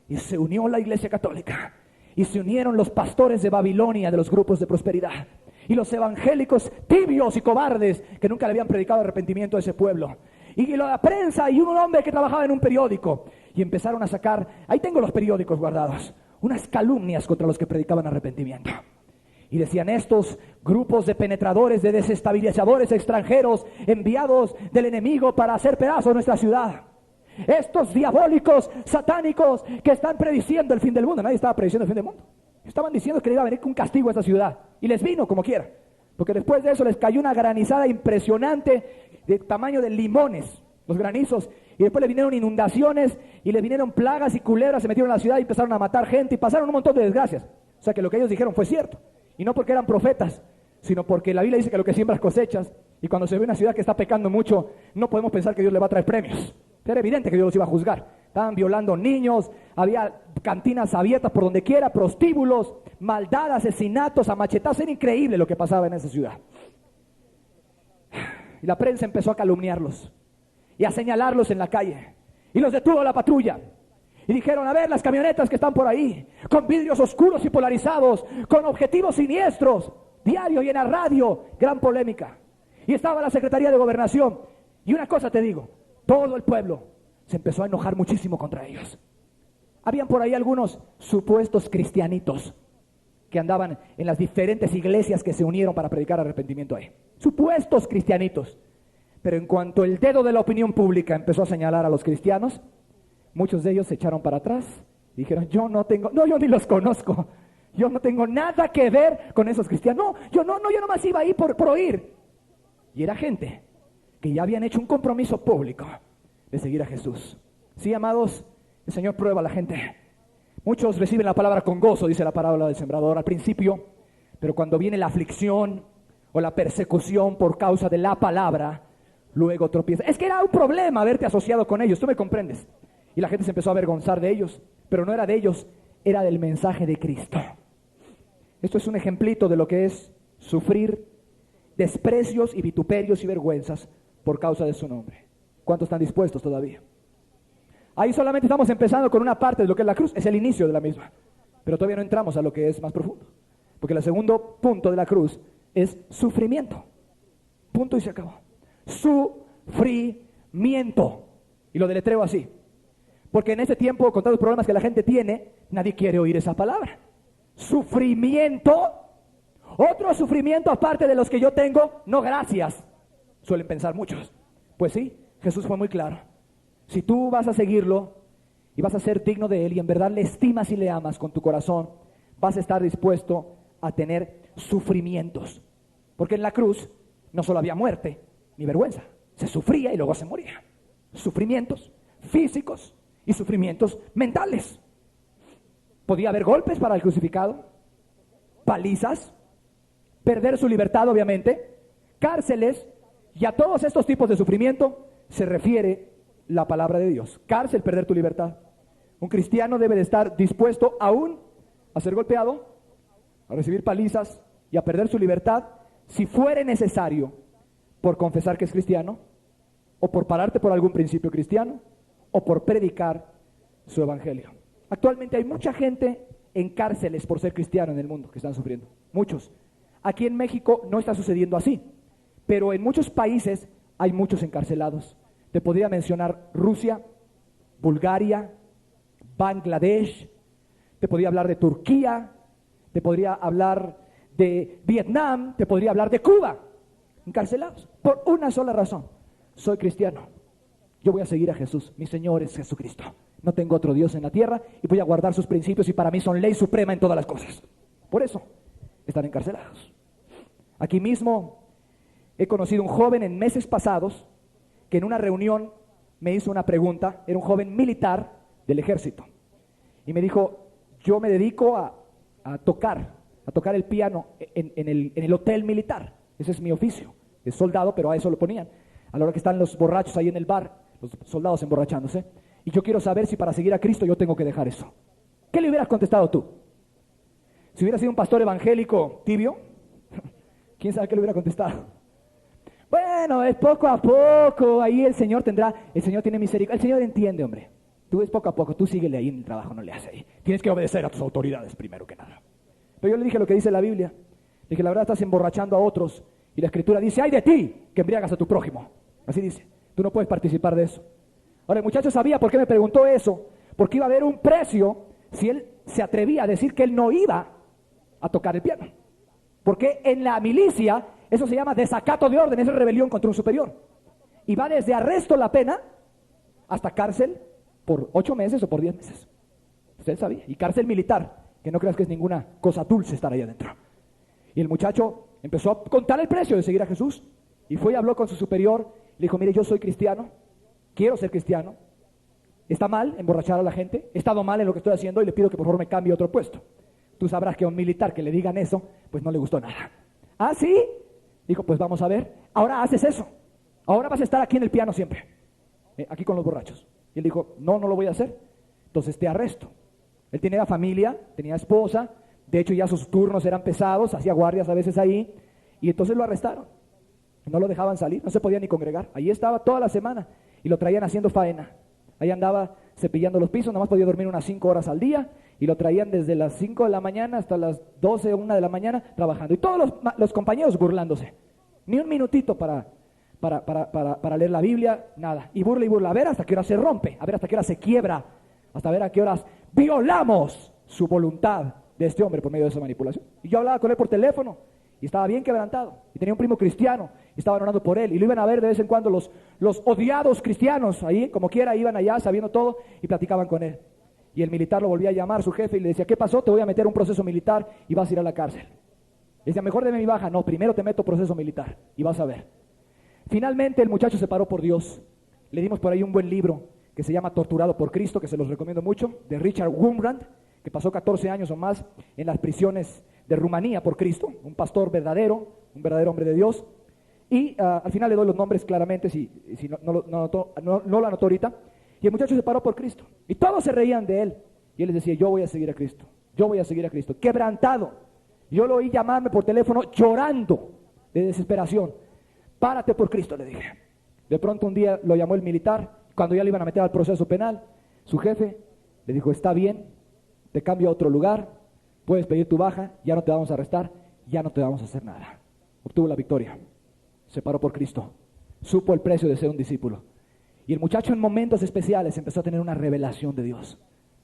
y se unió la iglesia católica, y se unieron los pastores de Babilonia de los grupos de prosperidad, y los evangélicos tibios y cobardes que nunca le habían predicado arrepentimiento a ese pueblo, y la prensa y un hombre que trabajaba en un periódico, y empezaron a sacar, ahí tengo los periódicos guardados, unas calumnias contra los que predicaban arrepentimiento. Y decían, estos grupos de penetradores, de desestabilizadores extranjeros enviados del enemigo para hacer pedazos nuestra ciudad. Estos diabólicos satánicos que están prediciendo el fin del mundo. Nadie estaba prediciendo el fin del mundo. Estaban diciendo que le iba a venir un castigo a esta ciudad. Y les vino como quiera. Porque después de eso les cayó una granizada impresionante de tamaño de limones, los granizos. Y después le vinieron inundaciones y le vinieron plagas y culebras, se metieron en la ciudad y empezaron a matar gente y pasaron un montón de desgracias. O sea que lo que ellos dijeron fue cierto. Y no porque eran profetas, sino porque la Biblia dice que lo que siembras cosechas. Y cuando se ve una ciudad que está pecando mucho, no podemos pensar que Dios le va a traer premios. Era evidente que Dios los iba a juzgar. Estaban violando niños, había cantinas abiertas por donde quiera, prostíbulos, maldad, asesinatos, a machetazos. Era increíble lo que pasaba en esa ciudad. Y la prensa empezó a calumniarlos y a señalarlos en la calle. Y los detuvo la patrulla. Y dijeron, a ver, las camionetas que están por ahí, con vidrios oscuros y polarizados, con objetivos siniestros, diario y en la radio, gran polémica. Y estaba la Secretaría de Gobernación. Y una cosa te digo, todo el pueblo se empezó a enojar muchísimo contra ellos. Habían por ahí algunos supuestos cristianitos que andaban en las diferentes iglesias que se unieron para predicar arrepentimiento ahí. Supuestos cristianitos. Pero en cuanto el dedo de la opinión pública empezó a señalar a los cristianos, muchos de ellos se echaron para atrás y dijeron, yo ni los conozco. Yo no tengo nada que ver con esos cristianos. Yo nomás iba ahí por oír. Y era gente que ya habían hecho un compromiso público de seguir a Jesús. Sí, amados, el Señor prueba a la gente. Muchos reciben la palabra con gozo, dice la parábola del sembrador al principio, pero cuando viene la aflicción o la persecución por causa de la palabra, luego tropieza. Es que era un problema haberte asociado con ellos, tú me comprendes. Y la gente se empezó a avergonzar de ellos, pero no era de ellos, era del mensaje de Cristo. Esto es un ejemplito de lo que es sufrir desprecios y vituperios y vergüenzas por causa de su nombre. ¿Cuántos están dispuestos todavía? Ahí solamente estamos empezando con una parte de lo que es la cruz, es el inicio de la misma, pero todavía no entramos a lo que es más profundo, porque el segundo punto de la cruz es sufrimiento. Punto y se acabó. Sufrimiento. Y lo deletreo así, porque en ese tiempo, con todos los problemas que la gente tiene, nadie quiere oír esa palabra. Sufrimiento. Otro sufrimiento aparte de los que yo tengo, no gracias, suelen pensar muchos. Pues sí, Jesús fue muy claro. Si tú vas a seguirlo y vas a ser digno de Él y en verdad le estimas y le amas con tu corazón, vas a estar dispuesto a tener sufrimientos. Porque en la cruz no solo había muerte ni vergüenza, se sufría y luego se moría. Sufrimientos físicos y sufrimientos mentales. Podía haber golpes para el crucificado, palizas, perder su libertad obviamente, cárceles, y a todos estos tipos de sufrimiento se refiere la palabra de Dios. Cárcel, perder tu libertad. Un cristiano debe de estar dispuesto aún a ser golpeado, a recibir palizas y a perder su libertad si fuere necesario por confesar que es cristiano, o por pararte por algún principio cristiano, o por predicar su evangelio. Actualmente hay mucha gente en cárceles por ser cristiano en el mundo que están sufriendo. Muchos. Aquí en México no está sucediendo así, pero en muchos países hay muchos encarcelados. Te podría mencionar Rusia, Bulgaria, Bangladesh, te podría hablar de Turquía, te podría hablar de Vietnam, te podría hablar de Cuba, encarcelados, por una sola razón: soy cristiano, yo voy a seguir a Jesús, mi Señor es Jesucristo, No tengo otro Dios en la tierra y voy a guardar sus principios y para mí son ley suprema en todas las cosas. Por eso están encarcelados. Aquí mismo he conocido un joven en meses pasados que en una reunión me hizo una pregunta. Era un joven militar del ejército y me dijo, yo me dedico a tocar el piano en el hotel militar. Ese es mi oficio. Es soldado, pero a eso lo ponían. A la hora que están los borrachos ahí en el bar, los soldados emborrachándose. Y yo quiero saber si para seguir a Cristo yo tengo que dejar eso. ¿Qué le hubieras contestado tú? Si hubiera sido un pastor evangélico tibio, ¿quién sabe qué le hubiera contestado? Bueno, es poco a poco, ahí el Señor tiene misericordia. El Señor entiende, hombre. Tú es poco a poco, tú síguele ahí en el trabajo, no le haces ahí. Tienes que obedecer a tus autoridades primero que nada. Pero yo le dije lo que dice la Biblia. Le dije, la verdad estás emborrachando a otros. Y la Escritura dice, ¡ay de ti, que embriagas a tu prójimo! Así dice, tú no puedes participar de eso. Ahora el muchacho sabía por qué me preguntó eso, porque iba a haber un precio si él se atrevía a decir que él no iba a tocar el piano. Porque en la milicia eso se llama desacato de orden, es rebelión contra un superior. Y va desde arresto la pena hasta cárcel por 8 meses o por 10 meses. Usted sabía. Y cárcel militar, que no creas que es ninguna cosa dulce estar ahí adentro. Y el muchacho empezó a contar el precio de seguir a Jesús. Y fue y habló con su superior. Le dijo, mire, yo soy cristiano, quiero ser cristiano. Está mal emborrachar a la gente, he estado mal en lo que estoy haciendo y le pido que por favor me cambie otro puesto. Tú sabrás que a un militar que le digan eso, pues no le gustó nada. ¿Ah, sí? Dijo, pues vamos a ver, ahora haces eso. Ahora vas a estar aquí en el piano siempre, aquí con los borrachos. Y él dijo, no lo voy a hacer. Entonces te arresto. Él tenía familia, tenía esposa, de hecho ya sus turnos eran pesados, hacía guardias a veces ahí, y entonces lo arrestaron. No lo dejaban salir, no se podía ni congregar. Ahí estaba toda la semana y lo traían haciendo faena. Ahí andaba cepillando los pisos, nada más podía dormir unas 5 horas al día y lo traían desde las 5 de la mañana hasta las 12 o 1 de la mañana trabajando. Y todos los compañeros burlándose. Ni un minutito para leer la Biblia, nada. Y burla. A ver hasta qué hora se rompe, a ver hasta qué hora se quiebra, hasta ver a qué horas violamos su voluntad de este hombre por medio de esa manipulación. Y yo hablaba con él por teléfono y estaba bien quebrantado. Y tenía un primo cristiano y estaban orando por él. Y lo iban a ver de vez en cuando los odiados cristianos ahí, como quiera, iban allá sabiendo todo y platicaban con él. Y el militar lo volvía a llamar, su jefe, y le decía, ¿qué pasó? Te voy a meter un proceso militar y vas a ir a la cárcel. Le decía, mejor deme mi baja. No, primero te meto proceso militar y vas a ver. Finalmente el muchacho se paró por Dios. Le dimos por ahí un buen libro que se llama Torturado por Cristo, que se los recomiendo mucho, de Richard Wurmbrand, que pasó 14 años o más en las prisiones de Rumanía por Cristo, un pastor verdadero, un verdadero hombre de Dios. Y al final le doy los nombres claramente, si no lo anotó ahorita. Y el muchacho se paró por Cristo. Y todos se reían de él. Y él les decía, yo voy a seguir a Cristo, yo voy a seguir a Cristo. Quebrantado. Yo lo oí llamarme por teléfono llorando de desesperación. Párate por Cristo, le dije. De pronto un día lo llamó el militar, cuando ya le iban a meter al proceso penal. Su jefe le dijo, está bien, te cambio a otro lugar, puedes pedir tu baja, ya no te vamos a arrestar, ya no te vamos a hacer nada. Obtuvo la victoria, se paró por Cristo, supo el precio de ser un discípulo. Y el muchacho en momentos especiales empezó a tener una revelación de Dios.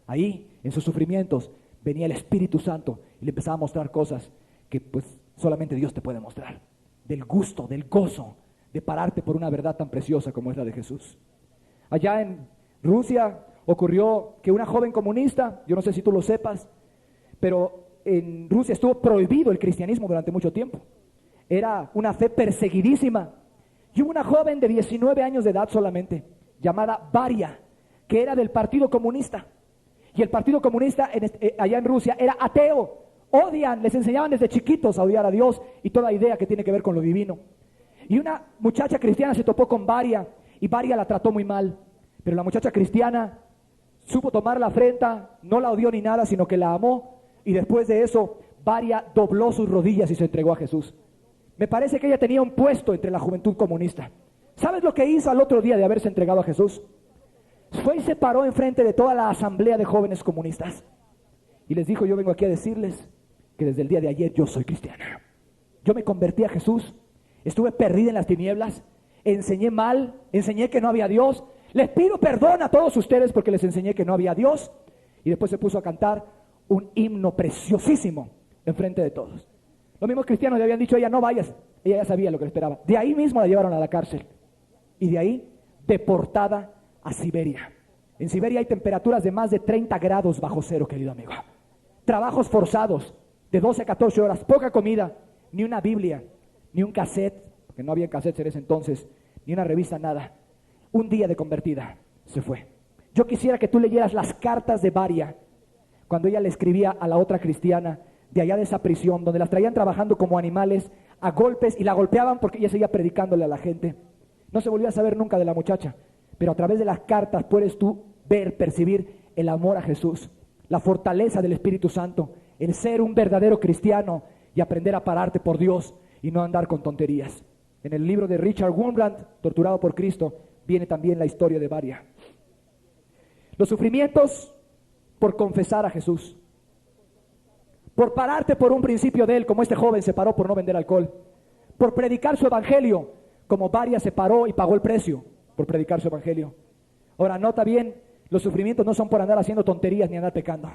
Ahí, en sus sufrimientos, venía el Espíritu Santo y le empezaba a mostrar cosas que pues solamente Dios te puede mostrar. Del gusto, del gozo, de pararte por una verdad tan preciosa como es la de Jesús. Allá en Rusia ocurrió que una joven comunista, yo no sé si tú lo sepas, pero en Rusia estuvo prohibido el cristianismo durante mucho tiempo. Era una fe perseguidísima. Y hubo una joven de 19 años de edad solamente, llamada Varia, que era del Partido Comunista. Y el Partido Comunista allá en Rusia era ateo. Odian, les enseñaban desde chiquitos a odiar a Dios y toda idea que tiene que ver con lo divino. Y una muchacha cristiana se topó con Varia y Varia la trató muy mal. Pero la muchacha cristiana supo tomar la afrenta, no la odió ni nada, sino que la amó. Y después de eso, Varia dobló sus rodillas y se entregó a Jesús. Me parece que ella tenía un puesto entre la juventud comunista. ¿Sabes lo que hizo al otro día de haberse entregado a Jesús? Fue y se paró enfrente de toda la asamblea de jóvenes comunistas. Y les dijo, yo vengo aquí a decirles que desde el día de ayer yo soy cristiana. Yo me convertí a Jesús, estuve perdida en las tinieblas, enseñé mal, enseñé que no había Dios. Les pido perdón a todos ustedes porque les enseñé que no había Dios. Y después se puso a cantar un himno preciosísimo enfrente de todos. Los mismos cristianos le habían dicho a ella, no vayas. Ella ya sabía lo que le esperaba. De ahí mismo la llevaron a la cárcel. Y de ahí, deportada a Siberia. En Siberia hay temperaturas de más de 30 grados bajo cero, querido amigo. Trabajos forzados de 12 a 14 horas, poca comida, ni una Biblia, ni un cassette, porque no había cassettes en ese entonces, ni una revista, nada. Un día de convertida, se fue. Yo quisiera que tú leyeras las cartas de Varia, cuando ella le escribía a la otra cristiana, de allá de esa prisión, donde las traían trabajando como animales, a golpes, y la golpeaban porque ella seguía predicándole a la gente. No se volvió a saber nunca de la muchacha, pero a través de las cartas puedes tú ver, percibir el amor a Jesús, la fortaleza del Espíritu Santo, el ser un verdadero cristiano y aprender a pararte por Dios y no andar con tonterías. En el libro de Richard Wurmbrand, Torturado por Cristo, viene también la historia de Varia. Los sufrimientos por confesar a Jesús, por pararte por un principio de Él, como este joven se paró por no vender alcohol, por predicar su evangelio, como Varia se paró y pagó el precio por predicar su evangelio. Ahora, nota bien, los sufrimientos no son por andar haciendo tonterías ni andar pecando,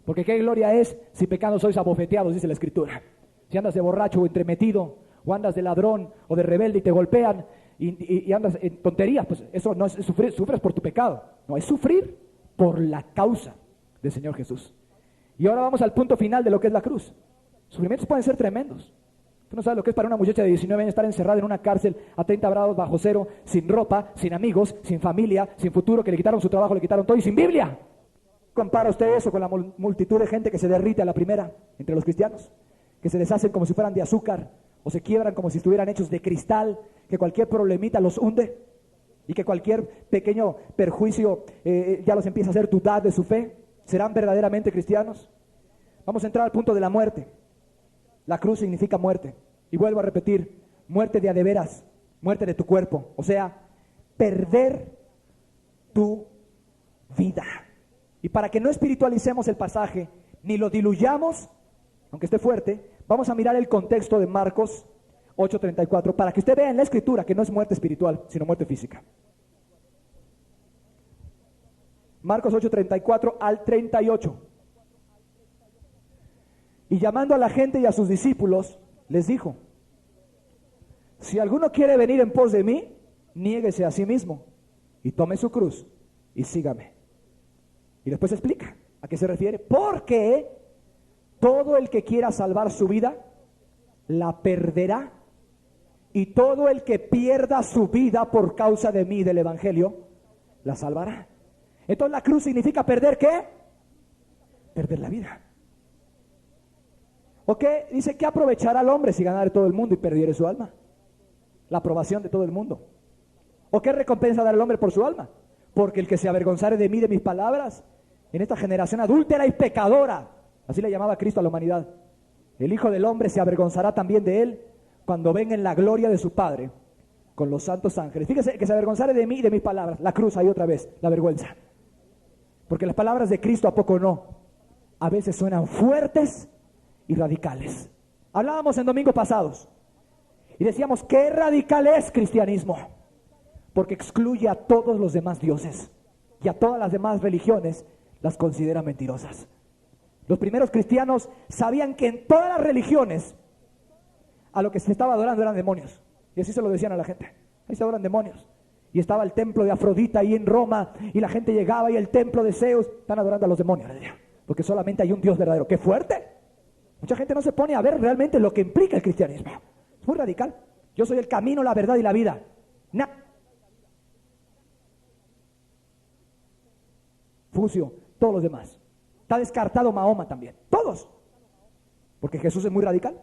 porque qué gloria es si pecando sois abofeteados, dice la Escritura. Si andas de borracho o entremetido, o andas de ladrón o de rebelde y te golpean y andas en tonterías, pues eso no es sufrir, sufres por tu pecado, no, es sufrir por la causa del Señor Jesús. Y ahora vamos al punto final de lo que es la cruz. Sufrimientos pueden ser tremendos. Tú no sabes lo que es para una muchacha de 19 años estar encerrada en una cárcel a 30 grados bajo cero, sin ropa, sin amigos, sin familia, sin futuro, que le quitaron su trabajo, le quitaron todo y sin Biblia. ¿Compara usted eso con la multitud de gente que se derrite a la primera entre los cristianos? Que se deshacen como si fueran de azúcar o se quiebran como si estuvieran hechos de cristal, que cualquier problemita los hunde y que cualquier pequeño perjuicio ya los empieza a hacer dudar de su fe. ¿Serán verdaderamente cristianos? Vamos a entrar al punto de la muerte. La cruz significa muerte. Y vuelvo a repetir, muerte de a de veras, muerte de tu cuerpo. O sea, perder tu vida. Y para que no espiritualicemos el pasaje, ni lo diluyamos, aunque esté fuerte, vamos a mirar el contexto de Marcos 8:34, para que usted vea en la Escritura que no es muerte espiritual, sino muerte física. Marcos 8:34 al 38. Y llamando a la gente y a sus discípulos, les dijo: si alguno quiere venir en pos de mí, niéguese a sí mismo y tome su cruz y sígame. Y después explica a qué se refiere. Porque todo el que quiera salvar su vida, la perderá. Y todo el que pierda su vida por causa de mí, del evangelio, la salvará. Entonces la cruz significa perder ¿qué? Perder la vida. ¿O qué? Dice, ¿qué aprovechará al hombre si ganare todo el mundo y perdiere su alma? La aprobación de todo el mundo. ¿O qué recompensa dará el hombre por su alma? Porque el que se avergonzare de mí, de mis palabras, en esta generación adúltera y pecadora, así le llamaba Cristo a la humanidad, el Hijo del Hombre se avergonzará también de él cuando venga en la gloria de su Padre con los santos ángeles. Fíjese, que se avergonzare de mí y de mis palabras. La cruz ahí otra vez, la vergüenza. Porque las palabras de Cristo, ¿a poco no? A veces suenan fuertes y radicales. Hablábamos en domingos pasados y decíamos, ¿qué radical es cristianismo? Porque excluye a todos los demás dioses y a todas las demás religiones las considera mentirosas. Los primeros cristianos sabían que en todas las religiones a lo que se estaba adorando eran demonios, y así se lo decían a la gente: ahí se adoran demonios. Y estaba el templo de Afrodita ahí en Roma, y la gente llegaba, y el templo de Zeus, están adorando a los demonios, porque solamente hay un Dios verdadero. ¡Qué fuerte! Mucha gente no se pone a ver realmente lo que implica el cristianismo. Es muy radical. Yo soy el camino, la verdad y la vida. Fucio, todos los demás. Está descartado Mahoma también, todos, porque Jesús es muy radical.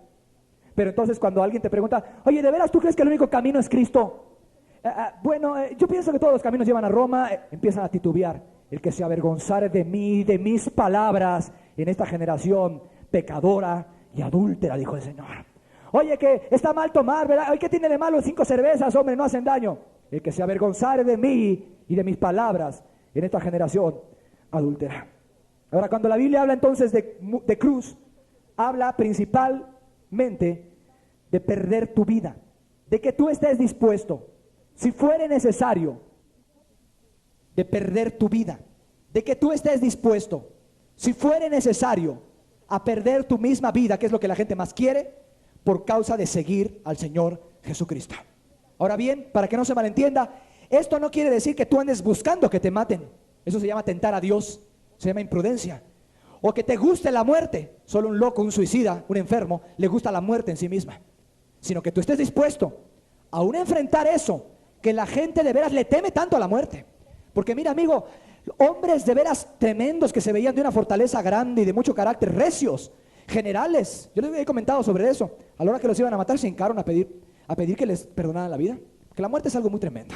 Pero entonces cuando alguien te pregunta, oye, ¿de veras tú crees que el único camino es Cristo? Yo pienso que todos los caminos llevan a Roma. Empiezan a titubear. El que se avergonzare de mí, de mis palabras, en esta generación pecadora y adúltera, dijo el Señor. Oye, que está mal tomar, ¿verdad? Oye, ¿qué tiene de malo 5 cervezas, hombre? No hacen daño. El que se avergonzare de mí y de mis palabras, en esta generación adúltera. Ahora, cuando la Biblia habla entonces de cruz, habla principalmente de perder tu vida, de que tú estés dispuesto, si fuere necesario, de perder tu vida, de que tú estés dispuesto, si fuere necesario, a perder tu misma vida, que es lo que la gente más quiere, por causa de seguir al Señor Jesucristo. Ahora bien, para que no se malentienda, esto no quiere decir que tú andes buscando que te maten. Eso se llama tentar a Dios, se llama imprudencia. O que te guste la muerte. Solo un loco, un suicida, un enfermo, le gusta la muerte en sí misma. Sino que tú estés dispuesto a aún enfrentar eso, que la gente de veras le teme tanto a la muerte. Porque mira, amigo, hombres de veras tremendos que se veían de una fortaleza grande y de mucho carácter, recios, generales. Yo les he comentado sobre eso. A la hora que los iban a matar se hincaron a pedir que les perdonaran la vida. Que la muerte es algo muy tremendo.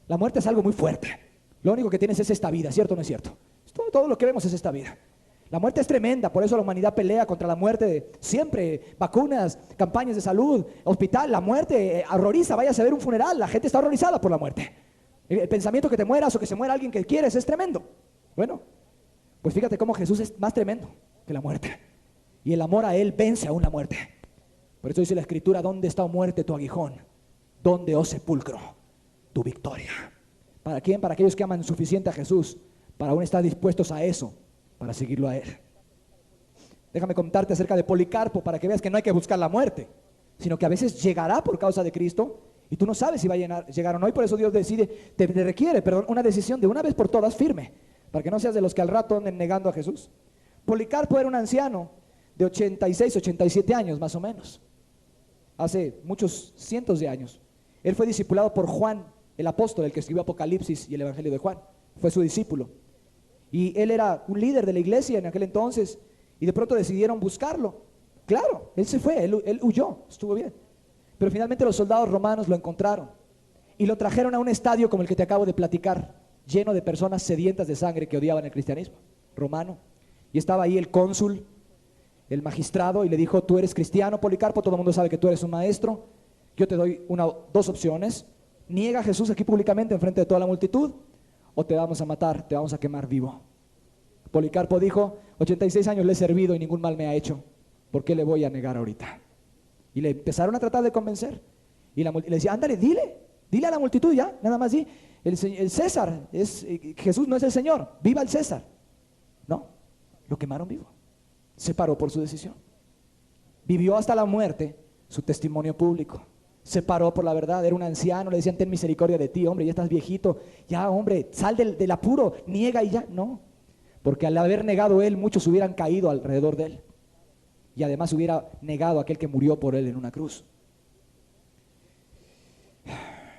La muerte es algo muy fuerte. Lo único que tienes es esta vida, ¿cierto o no es cierto? Todo lo que vemos es esta vida. La muerte es tremenda, por eso la humanidad pelea contra la muerte siempre. Vacunas, campañas de salud, hospital, la muerte horroriza. Vayas a ver un funeral, la gente está horrorizada por la muerte. El pensamiento que te mueras o que se muera alguien que quieres es tremendo. Bueno, pues fíjate cómo Jesús es más tremendo que la muerte. Y el amor a Él vence aún la muerte. Por eso dice la Escritura: ¿dónde está, oh muerte, tu aguijón? ¿Dónde, oh sepulcro, tu victoria? ¿Para quién? Para aquellos que aman suficiente a Jesús, para aún estar dispuestos a eso, para seguirlo a Él. Déjame contarte acerca de Policarpo para que veas que no hay que buscar la muerte, sino que a veces llegará por causa de Cristo y tú no sabes si va a llegar o no. Y por eso Dios te requiere, una decisión de una vez por todas firme, para que no seas de los que al rato anden negando a Jesús. Policarpo era un anciano de 86, 87 años más o menos, hace muchos cientos de años. Él fue discipulado por Juan, el apóstol, el que escribió Apocalipsis y el Evangelio de Juan. Fue su discípulo. Y él era un líder de la iglesia en aquel entonces, y de pronto decidieron buscarlo. Claro, él se fue, él huyó, estuvo bien. Pero finalmente los soldados romanos lo encontraron y lo trajeron a un estadio como el que te acabo de platicar, lleno de personas sedientas de sangre que odiaban el cristianismo romano. Y estaba ahí el cónsul, el magistrado, y le dijo: tú eres cristiano, Policarpo, todo el mundo sabe que tú eres un maestro. Yo te doy dos opciones: niega a Jesús aquí públicamente enfrente de toda la multitud, o te vamos a matar, te vamos a quemar vivo. Policarpo dijo: 86 años le he servido y ningún mal me ha hecho, ¿por qué le voy a negar ahorita? Y le empezaron a tratar de convencer, y le decía: ándale, dile a la multitud ya, nada más di, el César, Jesús no es el Señor, viva el César. No, lo quemaron vivo. Se paró por su decisión. Vivió hasta la muerte su testimonio público. Se paró por la verdad, era un anciano, le decían: ten misericordia de ti, hombre, ya estás viejito, ya, hombre, sal del apuro, niega y ya. No, porque al haber negado él, muchos hubieran caído alrededor de él, y además hubiera negado a aquel que murió por él en una cruz.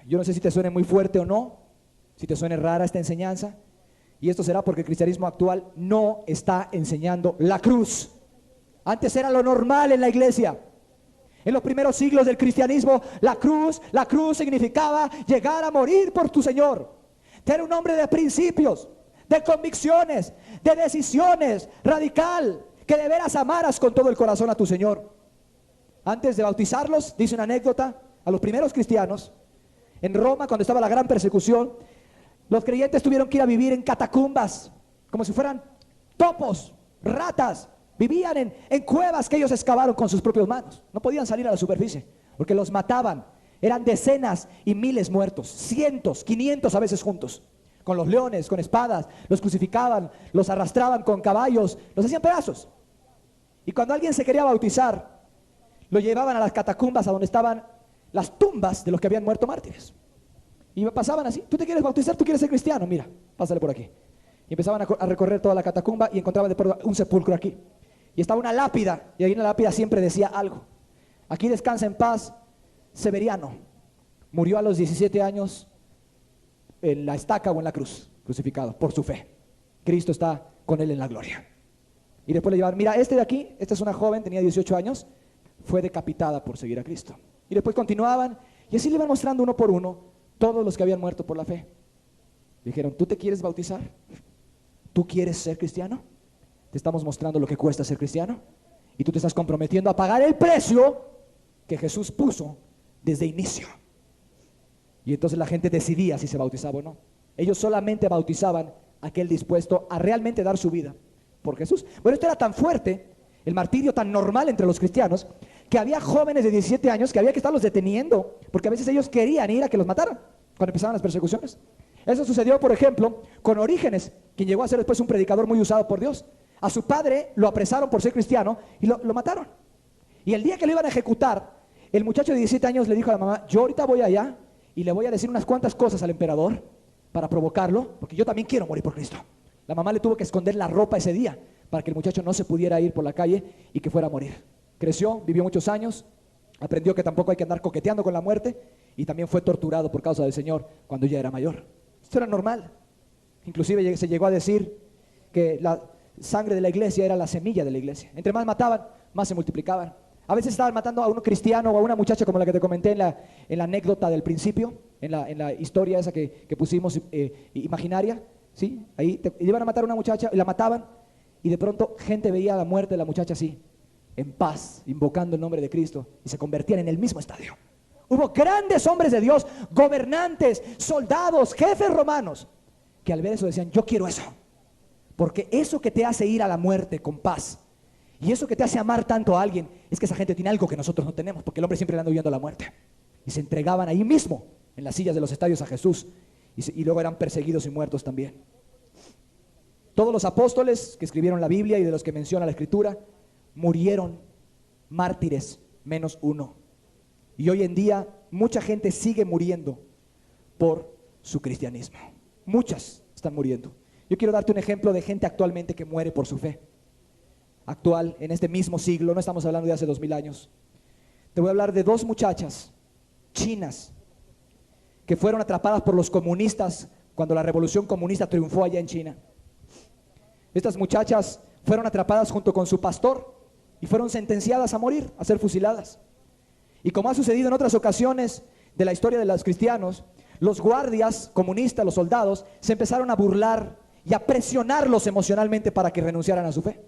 Yo no sé si te suene muy fuerte o no, si te suene rara esta enseñanza, y esto será porque el cristianismo actual no está enseñando la cruz. Antes era lo normal en la iglesia. En los primeros siglos del cristianismo, la cruz significaba llegar a morir por tu Señor. Ser un hombre de principios, de convicciones, de decisiones, radical, que de veras amaras con todo el corazón a tu Señor. Antes de bautizarlos, dice una anécdota, a los primeros cristianos, en Roma, cuando estaba la gran persecución, los creyentes tuvieron que ir a vivir en catacumbas, como si fueran topos, ratas. Vivían en cuevas que ellos excavaron con sus propias manos. No podían salir a la superficie porque los mataban. Eran decenas y miles muertos, cientos, 500 a veces juntos, con los leones, con espadas. Los crucificaban, los arrastraban con caballos, los hacían pedazos. Y cuando alguien se quería bautizar, lo llevaban a las catacumbas, a donde estaban las tumbas de los que habían muerto mártires. Y pasaban así: ¿tú te quieres bautizar? ¿Tú quieres ser cristiano? Mira, pásale por aquí. Y empezaban a recorrer toda la catacumba y encontraban de pronto un sepulcro aquí. Y estaba una lápida, y ahí en la lápida siempre decía algo: aquí descansa en paz Severiano. Murió a los 17 años en la estaca o en la cruz, crucificado por su fe. Cristo está con él en la gloria. Y después le llevaron: mira, este de aquí, esta es una joven, tenía 18 años, fue decapitada por seguir a Cristo. Y después continuaban, y así le iban mostrando uno por uno todos los que habían muerto por la fe. Dijeron: ¿tú te quieres bautizar? ¿Tú quieres ser cristiano? Te estamos mostrando lo que cuesta ser cristiano, y tú te estás comprometiendo a pagar el precio que Jesús puso desde inicio. Y entonces la gente decidía si se bautizaba o no. Ellos solamente bautizaban a aquel dispuesto a realmente dar su vida por Jesús. Bueno, esto era tan fuerte, el martirio tan normal entre los cristianos, que había jóvenes de 17 años que había que estarlos deteniendo, porque a veces ellos querían ir a que los mataran cuando empezaban las persecuciones. Eso sucedió, por ejemplo, con Orígenes, quien llegó a ser después un predicador muy usado por Dios. A su padre lo apresaron por ser cristiano y lo mataron. Y el día que lo iban a ejecutar, el muchacho de 17 años le dijo a la mamá: yo ahorita voy allá y le voy a decir unas cuantas cosas al emperador para provocarlo, porque yo también quiero morir por Cristo. La mamá le tuvo que esconder la ropa ese día para que el muchacho no se pudiera ir por la calle y que fuera a morir. Creció, vivió muchos años, aprendió que tampoco hay que andar coqueteando con la muerte y también fue torturado por causa del Señor cuando ya era mayor. Esto era normal. Inclusive se llegó a decir que la sangre de la iglesia era la semilla de la iglesia. Entre más mataban, más se multiplicaban. A veces estaban matando a un cristiano o a una muchacha como la que te comenté en la anécdota del principio, en la historia esa que pusimos imaginaria, ¿sí? Ahí iban a matar a una muchacha y la mataban y de pronto gente veía la muerte de la muchacha así, en paz, invocando el nombre de Cristo y se convertían en el mismo estadio. Hubo grandes hombres de Dios, gobernantes, soldados, jefes romanos, que al ver eso decían, yo quiero eso, porque eso que te hace ir a la muerte con paz y eso que te hace amar tanto a alguien, es que esa gente tiene algo que nosotros no tenemos, porque el hombre siempre le anda huyendo a la muerte. Y se entregaban ahí mismo, en las sillas de los estadios a Jesús, y luego eran perseguidos y muertos también. Todos los apóstoles que escribieron la Biblia y de los que menciona la Escritura, murieron mártires, menos uno. Y hoy en día mucha gente sigue muriendo por su cristianismo. Muchas están muriendo. Yo quiero darte un ejemplo de gente actualmente que muere por su fe. Actual, en este mismo siglo, no estamos hablando de hace 2000 años. Te voy a hablar de dos muchachas chinas que fueron atrapadas por los comunistas cuando la revolución comunista triunfó allá en China. Estas muchachas fueron atrapadas junto con su pastor y fueron sentenciadas a morir, a ser fusiladas. Y como ha sucedido en otras ocasiones de la historia de los cristianos, los guardias comunistas, los soldados, se empezaron a burlar y a presionarlos emocionalmente para que renunciaran a su fe.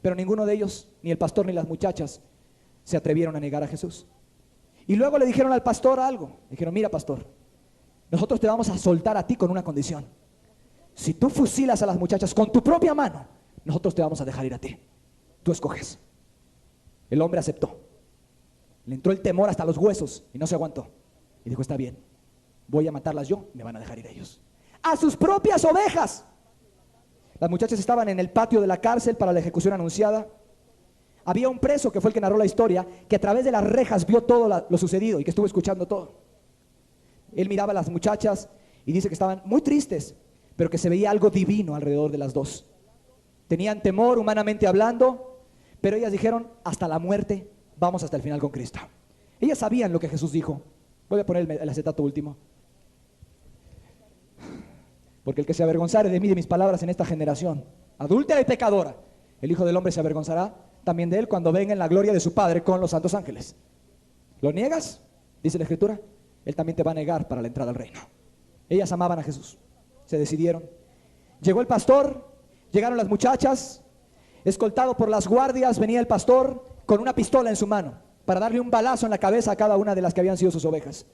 Pero ninguno de ellos, ni el pastor ni las muchachas, se atrevieron a negar a Jesús. Y luego le dijeron al pastor algo. Dijeron, mira pastor, nosotros te vamos a soltar a ti con una condición. Si tú fusilas a las muchachas con tu propia mano, nosotros te vamos a dejar ir a ti. Tú escoges. El hombre aceptó. Le entró el temor hasta los huesos y no se aguantó. Y dijo, está bien, voy a matarlas yo, me van a dejar ir ellos. A sus propias ovejas. Las muchachas estaban en el patio de la cárcel para la ejecución anunciada. Había un preso que fue el que narró la historia, que a través de las rejas vio todo lo sucedido y que estuvo escuchando todo. Él miraba a las muchachas y dice que estaban muy tristes, pero que se veía algo divino alrededor de las dos. Tenían temor humanamente hablando, pero ellas dijeron, hasta la muerte, vamos hasta el final con Cristo. Ellas sabían lo que Jesús dijo. Voy a poner el acetato último. Porque el que se avergonzare de mí y de mis palabras en esta generación, adúltera y pecadora, el Hijo del Hombre se avergonzará también de él cuando venga en la gloria de su Padre con los santos ángeles. ¿Lo niegas? Dice la Escritura. Él también te va a negar para la entrada al reino. Ellas amaban a Jesús. Se decidieron. Llegó el pastor, llegaron las muchachas, escoltado por las guardias, venía el pastor con una pistola en su mano para darle un balazo en la cabeza a cada una de las que habían sido sus ovejas.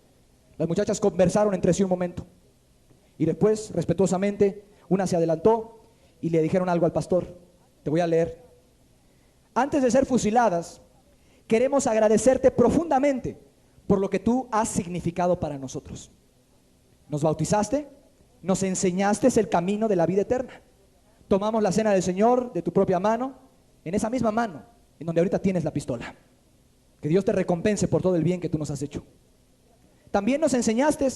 Las muchachas conversaron entre sí un momento y después, respetuosamente, una se adelantó y le dijeron algo al pastor. Te voy a leer. Antes de ser fusiladas, queremos agradecerte profundamente por lo que tú has significado para nosotros. Nos bautizaste, nos enseñaste el camino de la vida eterna. Tomamos la cena del Señor de tu propia mano, en esa misma mano, en donde ahorita tienes la pistola. Que Dios te recompense por todo el bien que tú nos has hecho. También nos enseñaste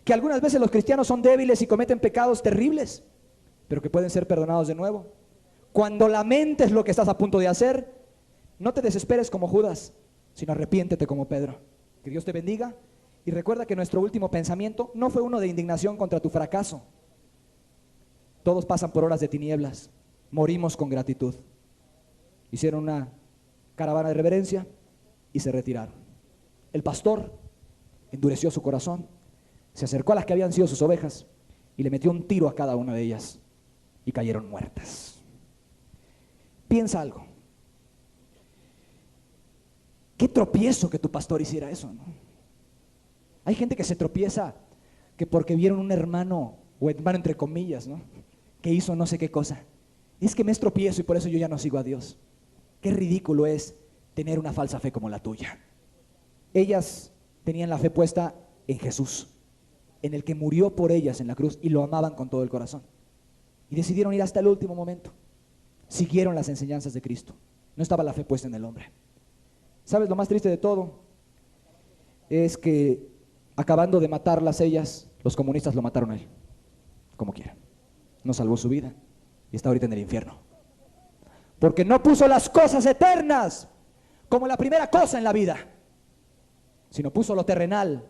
que algunas veces los cristianos son débiles y cometen pecados terribles, pero que pueden ser perdonados de nuevo. Cuando lamentes lo que estás a punto de hacer, no te desesperes como Judas, sino arrepiéntete como Pedro. Que Dios te bendiga y recuerda que nuestro último pensamiento no fue uno de indignación contra tu fracaso. Todos pasan por horas de tinieblas, morimos con gratitud. Hicieron una caravana de reverencia y se retiraron. El pastor endureció su corazón, se acercó a las que habían sido sus ovejas y le metió un tiro a cada una de ellas y cayeron muertas. Piensa algo. Qué tropiezo que tu pastor hiciera eso, ¿no? Hay gente que se tropieza que porque vieron un hermano, o hermano entre comillas, ¿no?, que hizo no sé qué cosa. Es que me es tropiezo y por eso yo ya no sigo a Dios. Qué ridículo es tener una falsa fe como la tuya. Ellas tenían la fe puesta en Jesús, en el que murió por ellas en la cruz y lo amaban con todo el corazón. Y decidieron ir hasta el último momento. Siguieron las enseñanzas de Cristo. No estaba la fe puesta en el hombre. ¿Sabes lo más triste de todo? Es que acabando de matarlas ellas, los comunistas lo mataron a él. como quiera. No salvó su vida y está ahorita en el infierno. Porque no puso las cosas eternas como la primera cosa en la vida, sino puso lo terrenal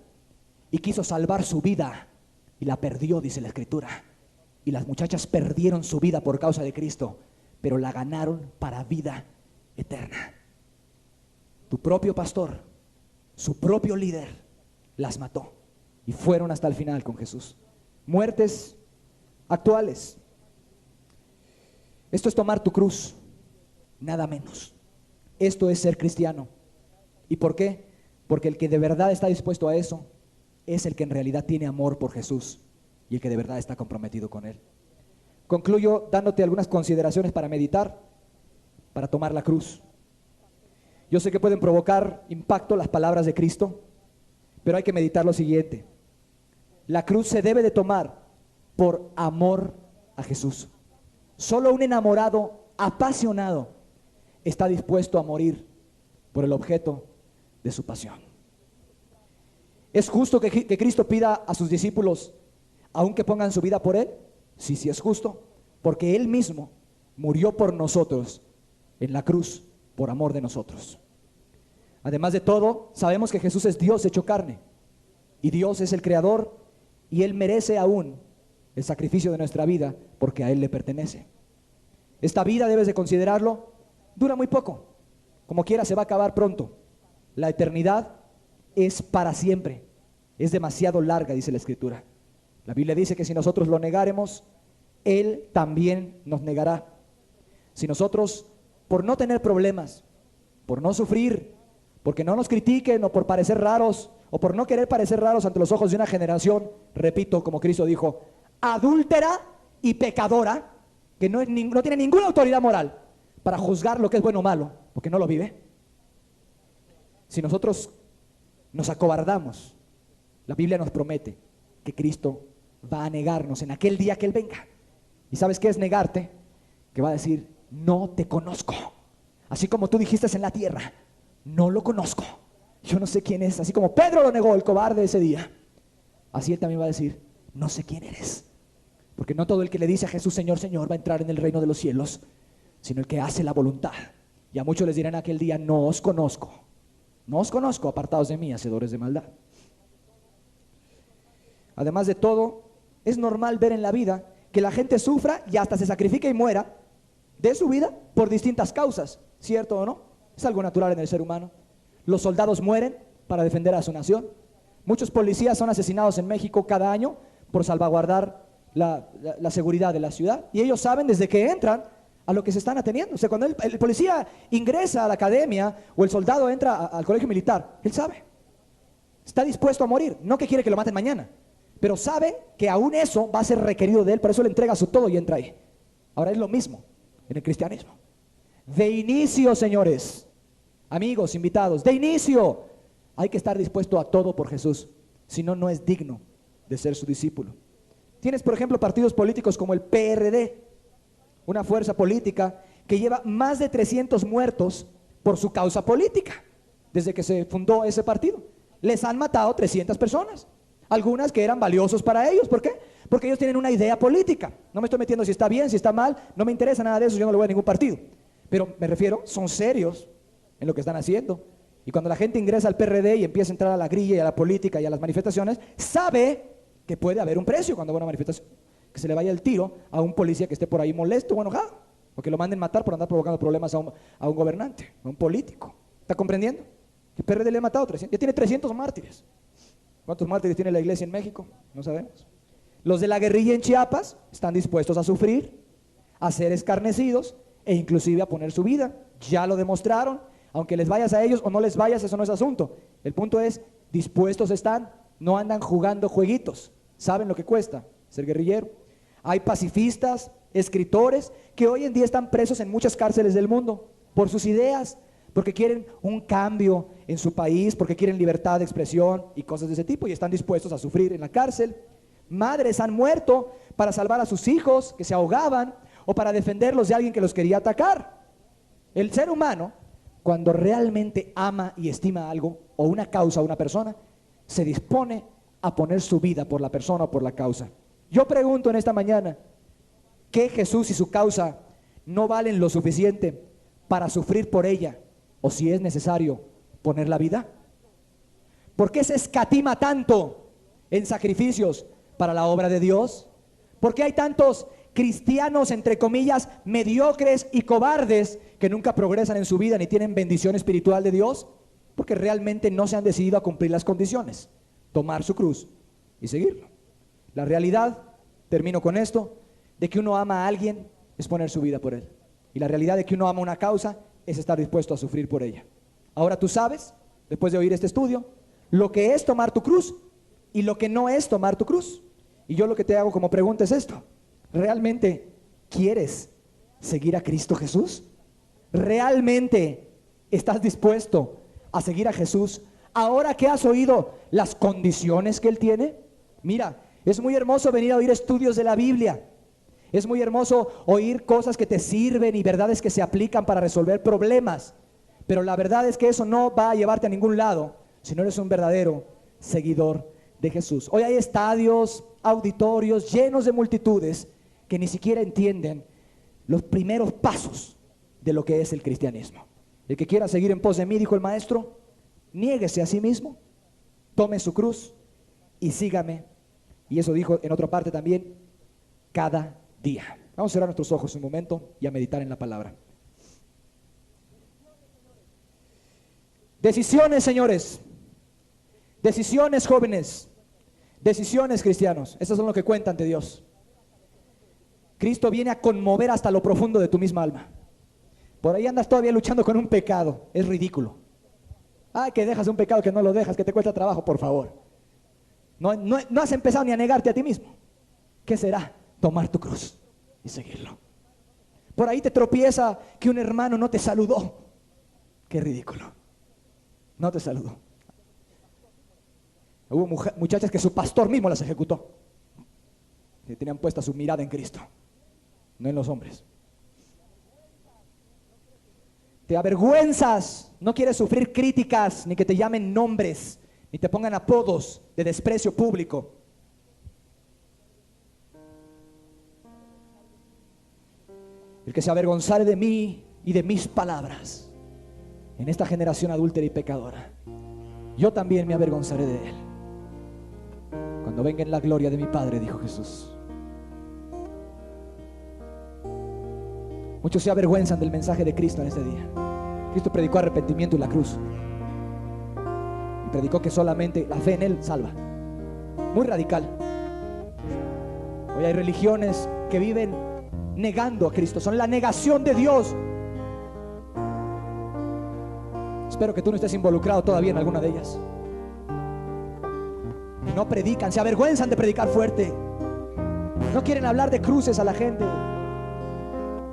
y quiso salvar su vida y la perdió, dice la Escritura. Y las muchachas perdieron su vida por causa de Cristo, pero la ganaron para vida eterna. Tu propio pastor, su propio líder, las mató y fueron hasta el final con Jesús. Muertes actuales. Esto es tomar tu cruz, nada menos. Esto es ser cristiano. ¿Y por qué? Porque el que de verdad está dispuesto a eso es el que en realidad tiene amor por Jesús y el que de verdad está comprometido con Él. Concluyo dándote algunas consideraciones para meditar, para tomar la cruz. Yo sé que pueden provocar impacto las palabras de Cristo, pero hay que meditar lo siguiente. La cruz se debe de tomar por amor a Jesús. Solo un enamorado, apasionado, está dispuesto a morir por el objeto de su pasión. ¿Es justo que Cristo pida a sus discípulos aun que pongan su vida por Él? Sí, sí es justo, porque Él mismo murió por nosotros en la cruz por amor de nosotros. Además de todo, sabemos que Jesús es Dios hecho carne y Dios es el creador y Él merece aún el sacrificio de nuestra vida porque a Él le pertenece. Esta vida, debes de considerarlo, dura muy poco, como quiera se va a acabar pronto. La eternidad es para siempre, es demasiado larga, dice la Escritura. La Biblia dice que si nosotros lo negáremos, Él también nos negará. Si nosotros, por no tener problemas, por no sufrir, porque no nos critiquen o por parecer raros, o por no querer parecer raros ante los ojos de una generación, repito, como Cristo dijo, adúltera y pecadora, que no tiene ninguna autoridad moral para juzgar lo que es bueno o malo, porque no lo vive. Si nosotros nos acobardamos, la Biblia nos promete que Cristo va a negarnos en aquel día que Él venga. ¿Y sabes qué es negarte? Que va a decir, no te conozco. Así como tú dijiste en la tierra, no lo conozco, yo no sé quién es. Así como Pedro lo negó, el cobarde, ese día, así Él también va a decir, no sé quién eres. Porque no todo el que le dice a Jesús, Señor, Señor, va a entrar en el reino de los cielos, sino el que hace la voluntad. Y a muchos les dirán aquel día, no os conozco, apartados de mí, hacedores de maldad. Además de todo, es normal ver en la vida que la gente sufra y hasta se sacrifique y muera de su vida por distintas causas, ¿cierto o no? Es algo natural en el ser humano. Los soldados mueren para defender a su nación. Muchos policías son asesinados en México cada año por salvaguardar la seguridad de la ciudad. Y ellos saben desde que entran a lo que se están ateniendo. O sea, cuando el policía ingresa a la academia o el soldado entra al colegio militar, él sabe. Está dispuesto a morir. No que quiere que lo maten mañana, pero sabe que aún eso va a ser requerido de él. Por eso le entrega su todo y entra ahí. Ahora es lo mismo en el cristianismo. De inicio, señores, amigos, invitados, de inicio hay que estar dispuesto a todo por Jesús. Si no, no es digno de ser su discípulo. Tienes, por ejemplo, partidos políticos como el PRD, una fuerza política que lleva más de 300 muertos por su causa política, desde que se fundó ese partido. Les han matado 300 personas, algunas que eran valiosos para ellos. ¿Por qué? Porque ellos tienen una idea política. No me estoy metiendo si está bien, si está mal, no me interesa nada de eso, yo no le voy a ningún partido. Pero me refiero, son serios en lo que están haciendo. Y cuando la gente ingresa al PRD y empieza a entrar a la grilla y a la política y a las manifestaciones, sabe que puede haber un precio cuando va a una manifestación. Que se le vaya el tiro a un policía que esté por ahí molesto o enojado, o que lo manden matar por andar provocando problemas a un gobernante, a un político. ¿Está comprendiendo? El PRD le ha matado 300, ya tiene 300 mártires. ¿Cuántos mártires tiene la iglesia en México? No sabemos. Los de la guerrilla en Chiapas están dispuestos a sufrir, a ser escarnecidos e inclusive a poner su vida. Ya lo demostraron. Aunque les vayas a ellos o no les vayas, eso no es asunto. El punto es, dispuestos están, no andan jugando jueguitos. Saben lo que cuesta ser guerrillero. Hay pacifistas, escritores que hoy en día están presos en muchas cárceles del mundo por sus ideas, porque quieren un cambio en su país, porque quieren libertad de expresión y cosas de ese tipo, y están dispuestos a sufrir en la cárcel. Madres han muerto para salvar a sus hijos que se ahogaban o para defenderlos de alguien que los quería atacar. El ser humano, cuando realmente ama y estima algo o una causa o una persona, se dispone a poner su vida por la persona o por la causa. Yo pregunto en esta mañana, ¿qué Jesús y su causa no valen lo suficiente para sufrir por ella? O si es necesario, poner la vida. ¿Por qué se escatima tanto en sacrificios para la obra de Dios? ¿Por qué hay tantos cristianos, entre comillas, mediocres y cobardes que nunca progresan en su vida ni tienen bendición espiritual de Dios? Porque realmente no se han decidido a cumplir las condiciones, tomar su cruz y seguirlo. La realidad, termino con esto, de que uno ama a alguien es poner su vida por él. Y la realidad de que uno ama una causa es estar dispuesto a sufrir por ella. Ahora tú sabes, después de oír este estudio, lo que es tomar tu cruz y lo que no es tomar tu cruz. Y yo lo que te hago como pregunta es esto: ¿realmente quieres seguir a Cristo Jesús? ¿Realmente estás dispuesto a seguir a Jesús ahora que has oído las condiciones que Él tiene? Mira, es muy hermoso venir a oír estudios de la Biblia. Es muy hermoso oír cosas que te sirven y verdades que se aplican para resolver problemas. Pero la verdad es que eso no va a llevarte a ningún lado si no eres un verdadero seguidor de Jesús. Hoy hay estadios, auditorios llenos de multitudes que ni siquiera entienden los primeros pasos de lo que es el cristianismo. El que quiera seguir en pos de mí, dijo el maestro, niéguese a sí mismo, tome su cruz y sígame. Y eso dijo en otra parte también, cada día. Vamos a cerrar nuestros ojos un momento y a meditar en la palabra. Decisiones, señores. Decisiones, jóvenes. Decisiones, cristianos. Estas son lo que cuentan ante Dios. Cristo viene a conmover hasta lo profundo de tu misma alma. Por ahí andas todavía luchando con un pecado. Es ridículo. Ay, que dejas un pecado que no lo dejas, que te cuesta trabajo, por favor. No has empezado ni a negarte a ti mismo. ¿Qué será? Tomar tu cruz y seguirlo. Por ahí te tropieza que un hermano no te saludó. Qué ridículo. No te saludó. Hubo muchachas que su pastor mismo las ejecutó. Que tenían puesta su mirada en Cristo, no en los hombres. Te avergüenzas, no quieres sufrir críticas, ni que te llamen nombres, ni te pongan apodos de desprecio público. El que se avergonzare de mí y de mis palabras en esta generación adúltera y pecadora, yo también me avergonzaré de él cuando venga en la gloria de mi Padre, dijo Jesús. Muchos se avergüenzan del mensaje de Cristo en este día. Cristo predicó arrepentimiento y la cruz, y predicó que solamente la fe en Él salva. Muy radical. Hoy hay religiones que viven negando a Cristo, son la negación de Dios. Espero que tú no estés involucrado todavía en alguna de ellas. No predican, se avergüenzan de predicar fuerte. No quieren hablar de cruces a la gente,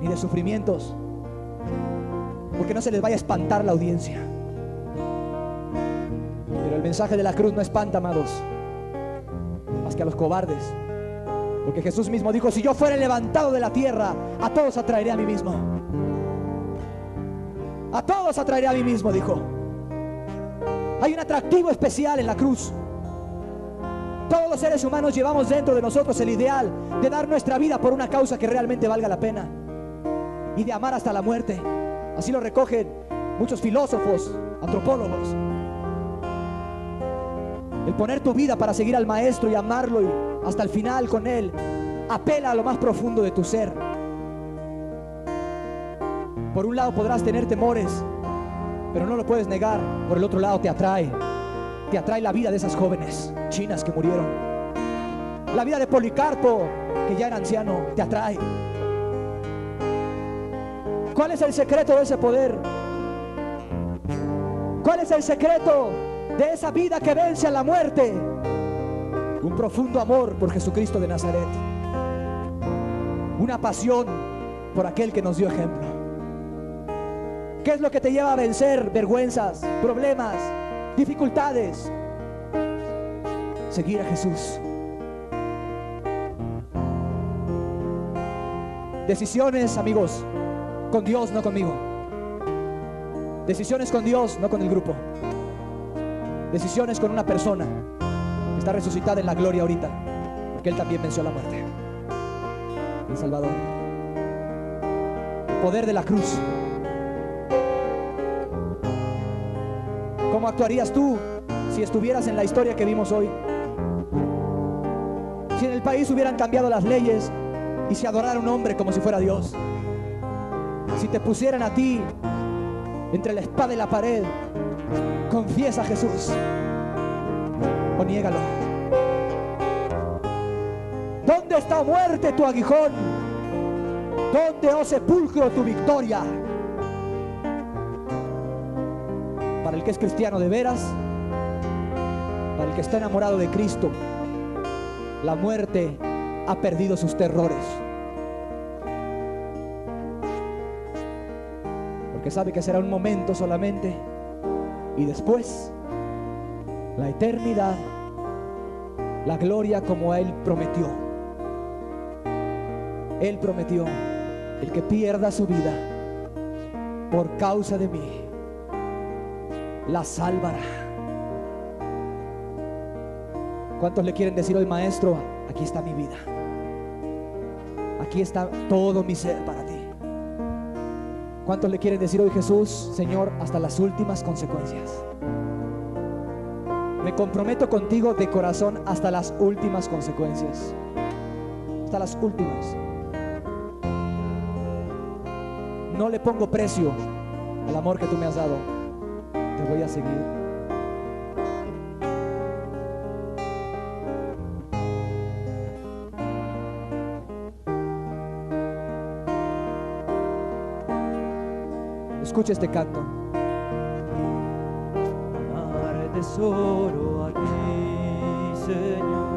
ni de sufrimientos, porque no se les vaya a espantar la audiencia. Pero el mensaje de la cruz no espanta, amados, más que a los cobardes. Porque Jesús mismo dijo: si yo fuera levantado de la tierra, a todos atraeré a mí mismo. A todos atraeré a mí mismo, dijo. Hay un atractivo especial en la cruz. Todos los seres humanos llevamos dentro de nosotros el ideal de dar nuestra vida por una causa que realmente valga la pena y de amar hasta la muerte. Así lo recogen muchos filósofos, antropólogos. El poner tu vida para seguir al Maestro y amarlo y hasta el final con Él apela a lo más profundo de tu ser. Por un lado podrás tener temores, pero no lo puedes negar. Por el otro lado te atrae la vida de esas jóvenes chinas que murieron. La vida de Policarpo, que ya era anciano, te atrae. ¿Cuál es el secreto de ese poder? ¿Cuál es el secreto de esa vida que vence a la muerte? Un profundo amor por Jesucristo de Nazaret. Una pasión por aquel que nos dio ejemplo. ¿Qué es lo que te lleva a vencer vergüenzas, problemas, dificultades? Seguir a Jesús. Decisiones, amigos, con Dios, no conmigo. Decisiones con Dios, no con el grupo. Decisiones con una persona que está resucitada en la gloria ahorita, porque porque Él también venció la muerte. El Salvador. El poder de la cruz. ¿Cómo actuarías tú si estuvieras en la historia que vimos hoy? Si en el país hubieran cambiado las leyes y se adorara un hombre como si fuera Dios. Si te pusieran a ti entre la espada y la pared, confiesa a Jesús o niégalo. ¿Dónde está, muerte, tu aguijón? ¿Dónde, oh sepulcro, tu victoria? Para el que es cristiano de veras, para el que está enamorado de Cristo, la muerte ha perdido sus terrores, porque sabe que será un momento solamente, y después la eternidad, la gloria como Él prometió. Él prometió: el que pierda su vida por causa de mí, la salvará. ¿Cuántos le quieren decir hoy: Maestro, aquí está mi vida, aquí está todo mi ser para ti? ¿Cuántos le quieren decir hoy: Jesús, Señor, hasta las últimas consecuencias? Me comprometo contigo de corazón hasta las últimas consecuencias, hasta las últimas. No le pongo precio al amor que tú me has dado. Te voy a seguir. Escucha este canto. Amarte solo a ti, Señor.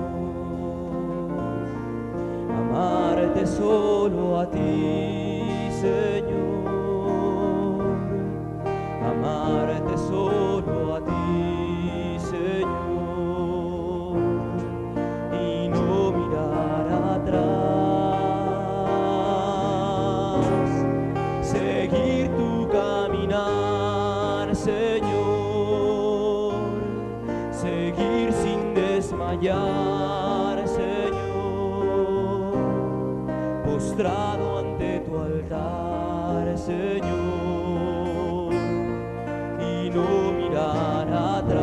Amarte solo a ti, Señor. Amarte solo a ti, Señor, y no mirar atrás. Seguir tu caminar, Señor. Seguir sin desmayar, Señor. Postrado ante tu altar, Señor. No mirar atrás,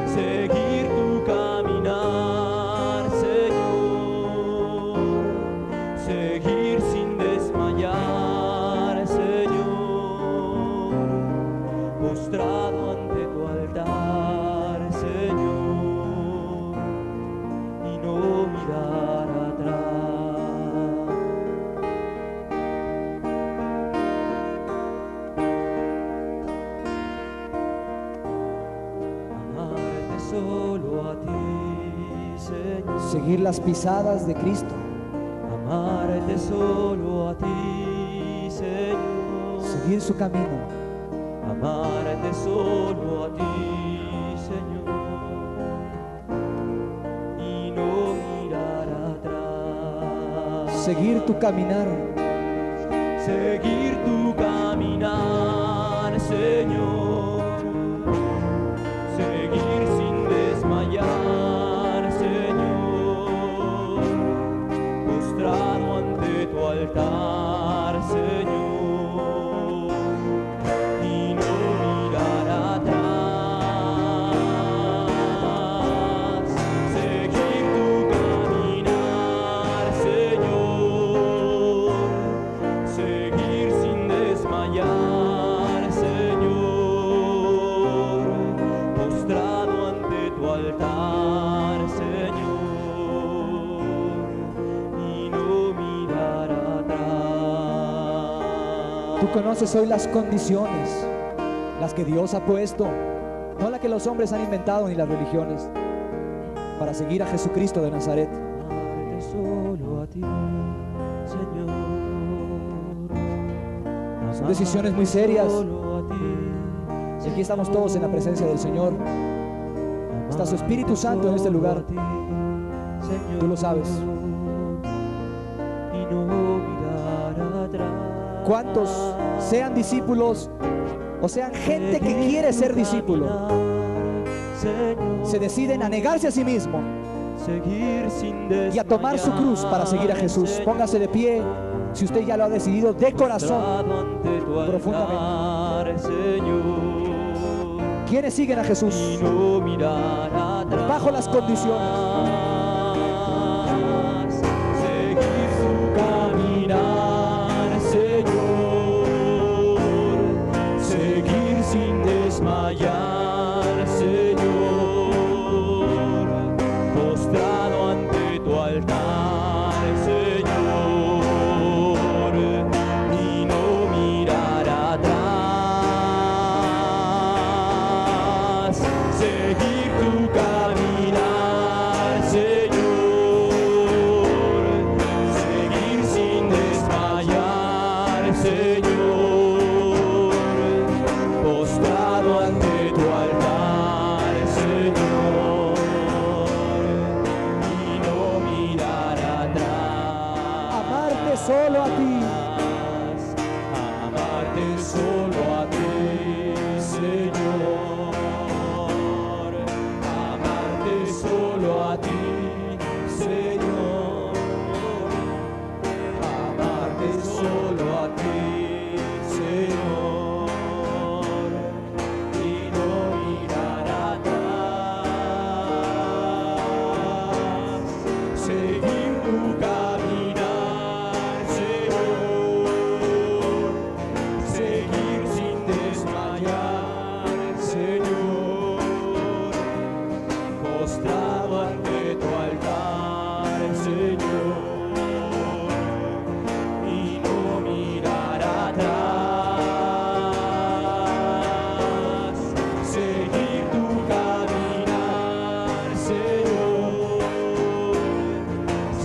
seguir tu caminar, Señor, seguir sin desmayar, Señor, postrado ante tu altar, Señor, y no mirar atrás. Solo a ti, Señor. Seguir las pisadas de Cristo. Amarte solo a ti, Señor. Seguir su camino. Amarte solo a ti, Señor. Y no mirar atrás. Seguir tu caminar. Seguir tu caminar, Señor. Seguir sin desmayar, Señor, postrado ante tu altar, Señor, y no mirar atrás. Seguir tu caminar, Señor, seguir sin desmayar, Señor, postrado ante tu altar, Señor, y no mirar atrás. Tú conoces hoy las condiciones, las que Dios ha puesto, no las que los hombres han inventado ni las religiones, para seguir a Jesucristo de Nazaret. Amarte solo a ti, Señor. Son decisiones muy serias. Y aquí estamos todos en la presencia del Señor. Está su Espíritu Santo en este lugar. Tú lo sabes. ¿Cuántos sean discípulos o sean gente que quiere ser discípulo? Señor, se deciden a negarse a sí mismo seguir sin y a tomar su cruz para seguir a Jesús. Póngase de pie si usted ya lo ha decidido de corazón, ante tu altar, Señor. ¿Quiénes siguen a Jesús? Y no mirar atrás, bajo las condiciones. Seguir su caminar, Señor. Seguir sin desmayar, Señor. Postrado ante tu altar, Señor. Y no mirar atrás. Seguir tu caminar, Señor. Seguir sin desmayar, Señor. Postrado ante tu altar, Señor. Y no mirar atrás. Amarte solo a ti. Amarte solo a ti, Señor. Amarte solo a ti, Señor. Amarte solo a ti, Señor. Y no mirar atrás. Seguir tu caminar, Señor. Seguir sin desmayar, Señor. Postrado ante tu altar, Señor. Y no mirar atrás. Seguir tu caminar, Señor.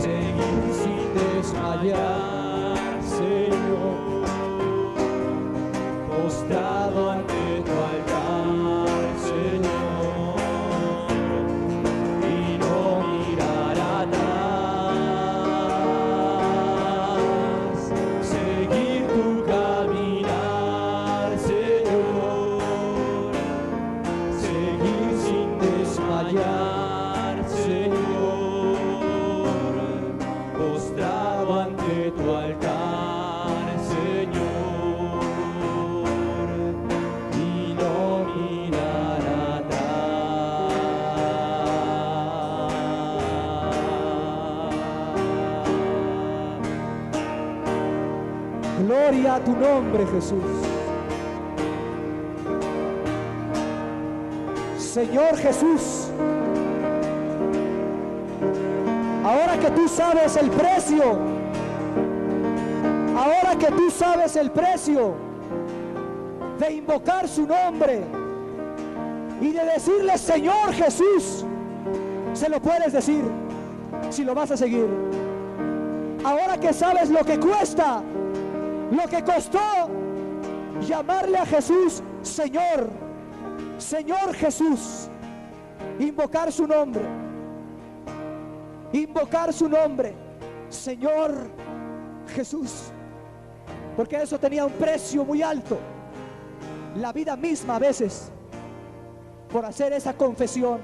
Seguir sin desmayar, Señor. Postrado ante tu altar, Señor. Y no mirar atrás. Seguir tu caminar, Señor. Seguir sin desmayar, Señor. Postrado ante tu altar, Señor. Y no mirar atrás. Gloria a tu nombre, Jesús. Señor Jesús, ahora que tú sabes el precio, ahora que tú sabes el precio de invocar su nombre y de decirle Señor Jesús, se lo puedes decir si lo vas a seguir. Ahora que sabes lo que cuesta, lo que costó llamarle a Jesús Señor, Señor Jesús, invocar su nombre, invocar su nombre, Señor Jesús, porque eso tenía un precio muy alto, la vida misma a veces, por hacer esa confesión.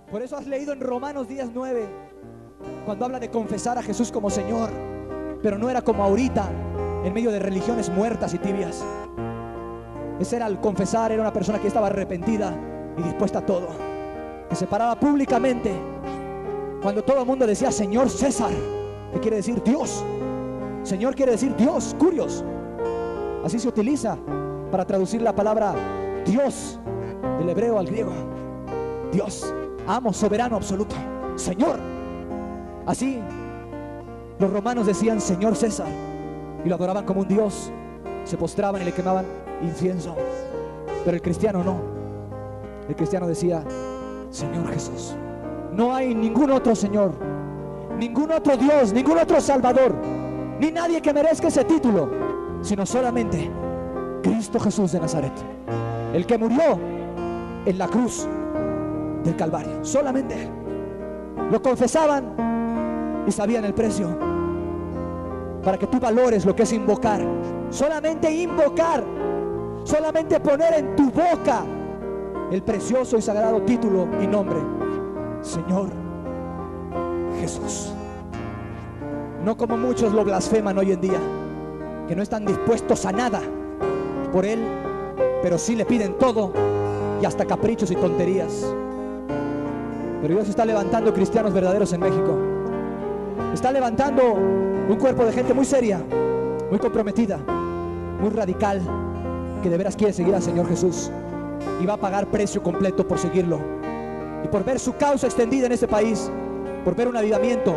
Por eso has leído en Romanos 10:9, cuando habla de confesar a Jesús como Señor, pero no era como ahorita, en medio de religiones muertas y tibias. Ese era, al confesar, era una persona que estaba arrepentida y dispuesta a todo, que se paraba públicamente cuando todo el mundo decía Señor César, que quiere decir Dios. Señor quiere decir Dios, curios. Así se utiliza para traducir la palabra Dios del hebreo al griego. Dios, amo, soberano absoluto, Señor. Así los romanos decían Señor César y lo adoraban como un Dios, se postraban y le quemaban incienso. Pero el cristiano no. El cristiano decía Señor Jesús. No hay ningún otro Señor, ningún otro Dios, ningún otro Salvador, ni nadie que merezca ese título, sino solamente Cristo Jesús de Nazaret, el que murió en la cruz del Calvario. Solamente Él. Lo confesaban y sabían el precio, para que tú valores lo que es invocar. Solamente invocar, solamente poner en tu boca el precioso y sagrado título y nombre, Señor Jesús. No como muchos lo blasfeman hoy en día, que no están dispuestos a nada por Él, pero sí le piden todo y hasta caprichos y tonterías. Pero Dios está levantando cristianos verdaderos en México. Está levantando un cuerpo de gente muy seria, muy comprometida, muy radical, que de veras quiere seguir al Señor Jesús y va a pagar precio completo por seguirlo y por ver su causa extendida en este país, por ver un avivamiento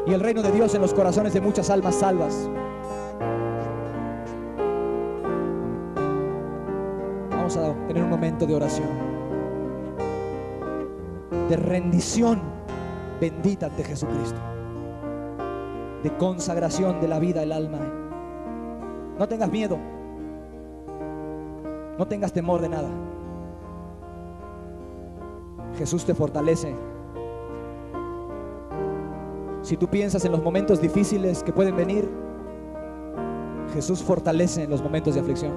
y el reino de Dios en los corazones de muchas almas salvas. Vamos a tener un momento de oración, de rendición bendita ante Jesucristo, de consagración de la vida, el alma. No tengas miedo, no tengas temor de nada. Jesús te fortalece. Si tú piensas en los momentos difíciles que pueden venir, Jesús fortalece en los momentos de aflicción.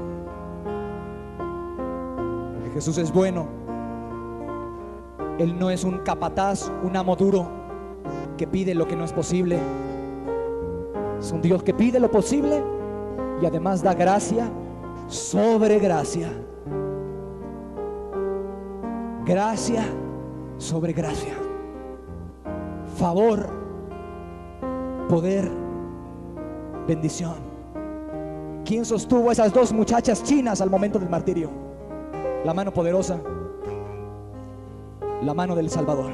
Porque Jesús es bueno. Él no es un capataz, un amo duro que pide lo que no es posible. Es un Dios que pide lo posible y además da gracia sobre gracia. Gracia sobre gracia. Favor, poder, bendición. ¿Quién sostuvo a esas dos muchachas chinas al momento del martirio? La mano poderosa, la mano del Salvador.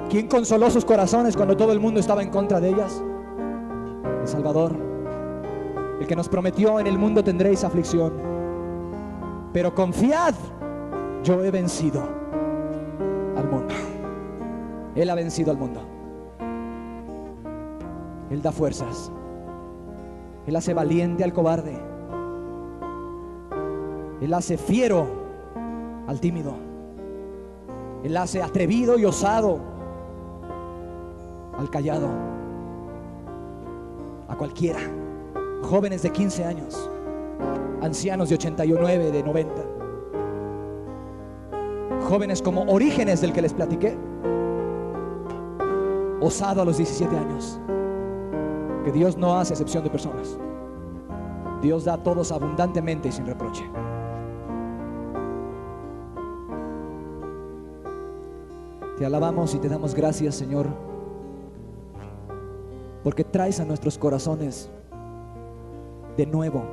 ¿Quién consoló sus corazones cuando todo el mundo estaba en contra de ellas? El Salvador, el que nos prometió: en el mundo tendréis aflicción, pero confiad, yo he vencido al mundo. Él ha vencido al mundo. Él da fuerzas. Él hace valiente al cobarde. Él hace fiero al tímido. Él hace atrevido y osado al callado. A cualquiera. Jóvenes de 15 años, ancianos de 89, de 90, jóvenes como Orígenes, del que les platiqué, osado a los 17 años. Que Dios no hace excepción de personas. Dios da a todos abundantemente y sin reproche. Te alabamos y te damos gracias, Señor, porque traes a nuestros corazones de nuevo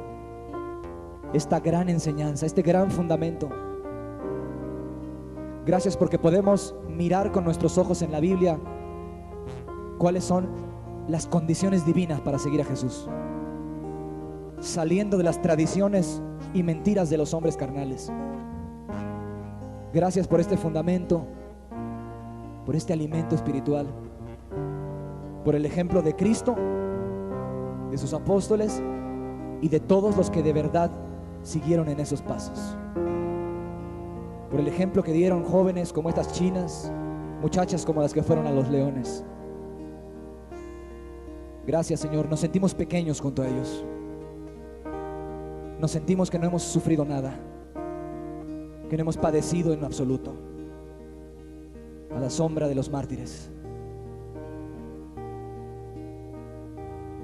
esta gran enseñanza, este gran fundamento. Gracias porque podemos mirar con nuestros ojos en la Biblia cuáles son las condiciones divinas para seguir a Jesús, saliendo de las tradiciones y mentiras de los hombres carnales. Gracias por este fundamento, por este alimento espiritual, por el ejemplo de Cristo, de sus apóstoles y de todos los que de verdad siguieron en esos pasos. Por el ejemplo que dieron jóvenes como estas chinas, muchachas como las que fueron a los leones. Gracias, Señor, nos sentimos pequeños junto a ellos. Nos sentimos que no hemos sufrido nada, que no hemos padecido en absoluto, a la sombra de los mártires.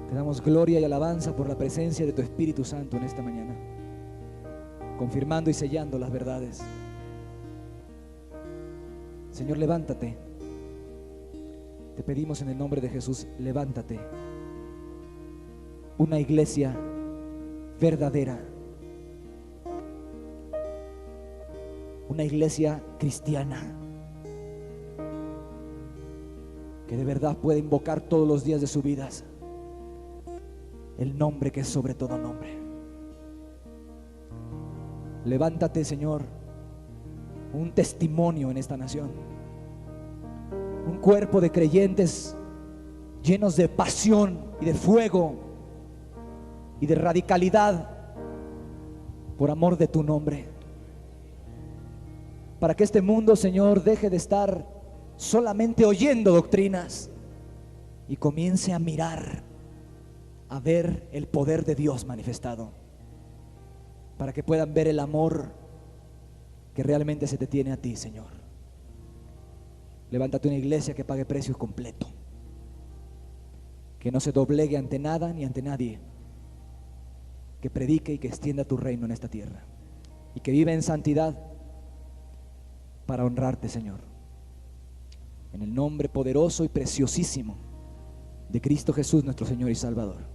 Te damos gloria y alabanza por la presencia de tu Espíritu Santo en esta mañana, confirmando y sellando las verdades. Señor, levántate. Te pedimos en el nombre de Jesús, levántate. Una iglesia verdadera, una iglesia cristiana que de verdad puede invocar todos los días de sus vidas el nombre que es sobre todo nombre. Levántate, Señor, un testimonio en esta nación, un cuerpo de creyentes llenos de pasión y de fuego y de radicalidad por amor de tu nombre, para que este mundo, Señor, deje de estar solamente oyendo doctrinas y comience a mirar, a ver el poder de Dios manifestado, para que puedan ver el amor que realmente se te tiene a ti, Señor. Levántate una iglesia que pague precio completo, que no se doblegue ante nada ni ante nadie, que predique y que extienda tu reino en esta tierra y que vive en santidad para honrarte, Señor. En el nombre poderoso y preciosísimo de Cristo Jesús, nuestro Señor y Salvador.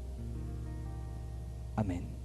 Amén.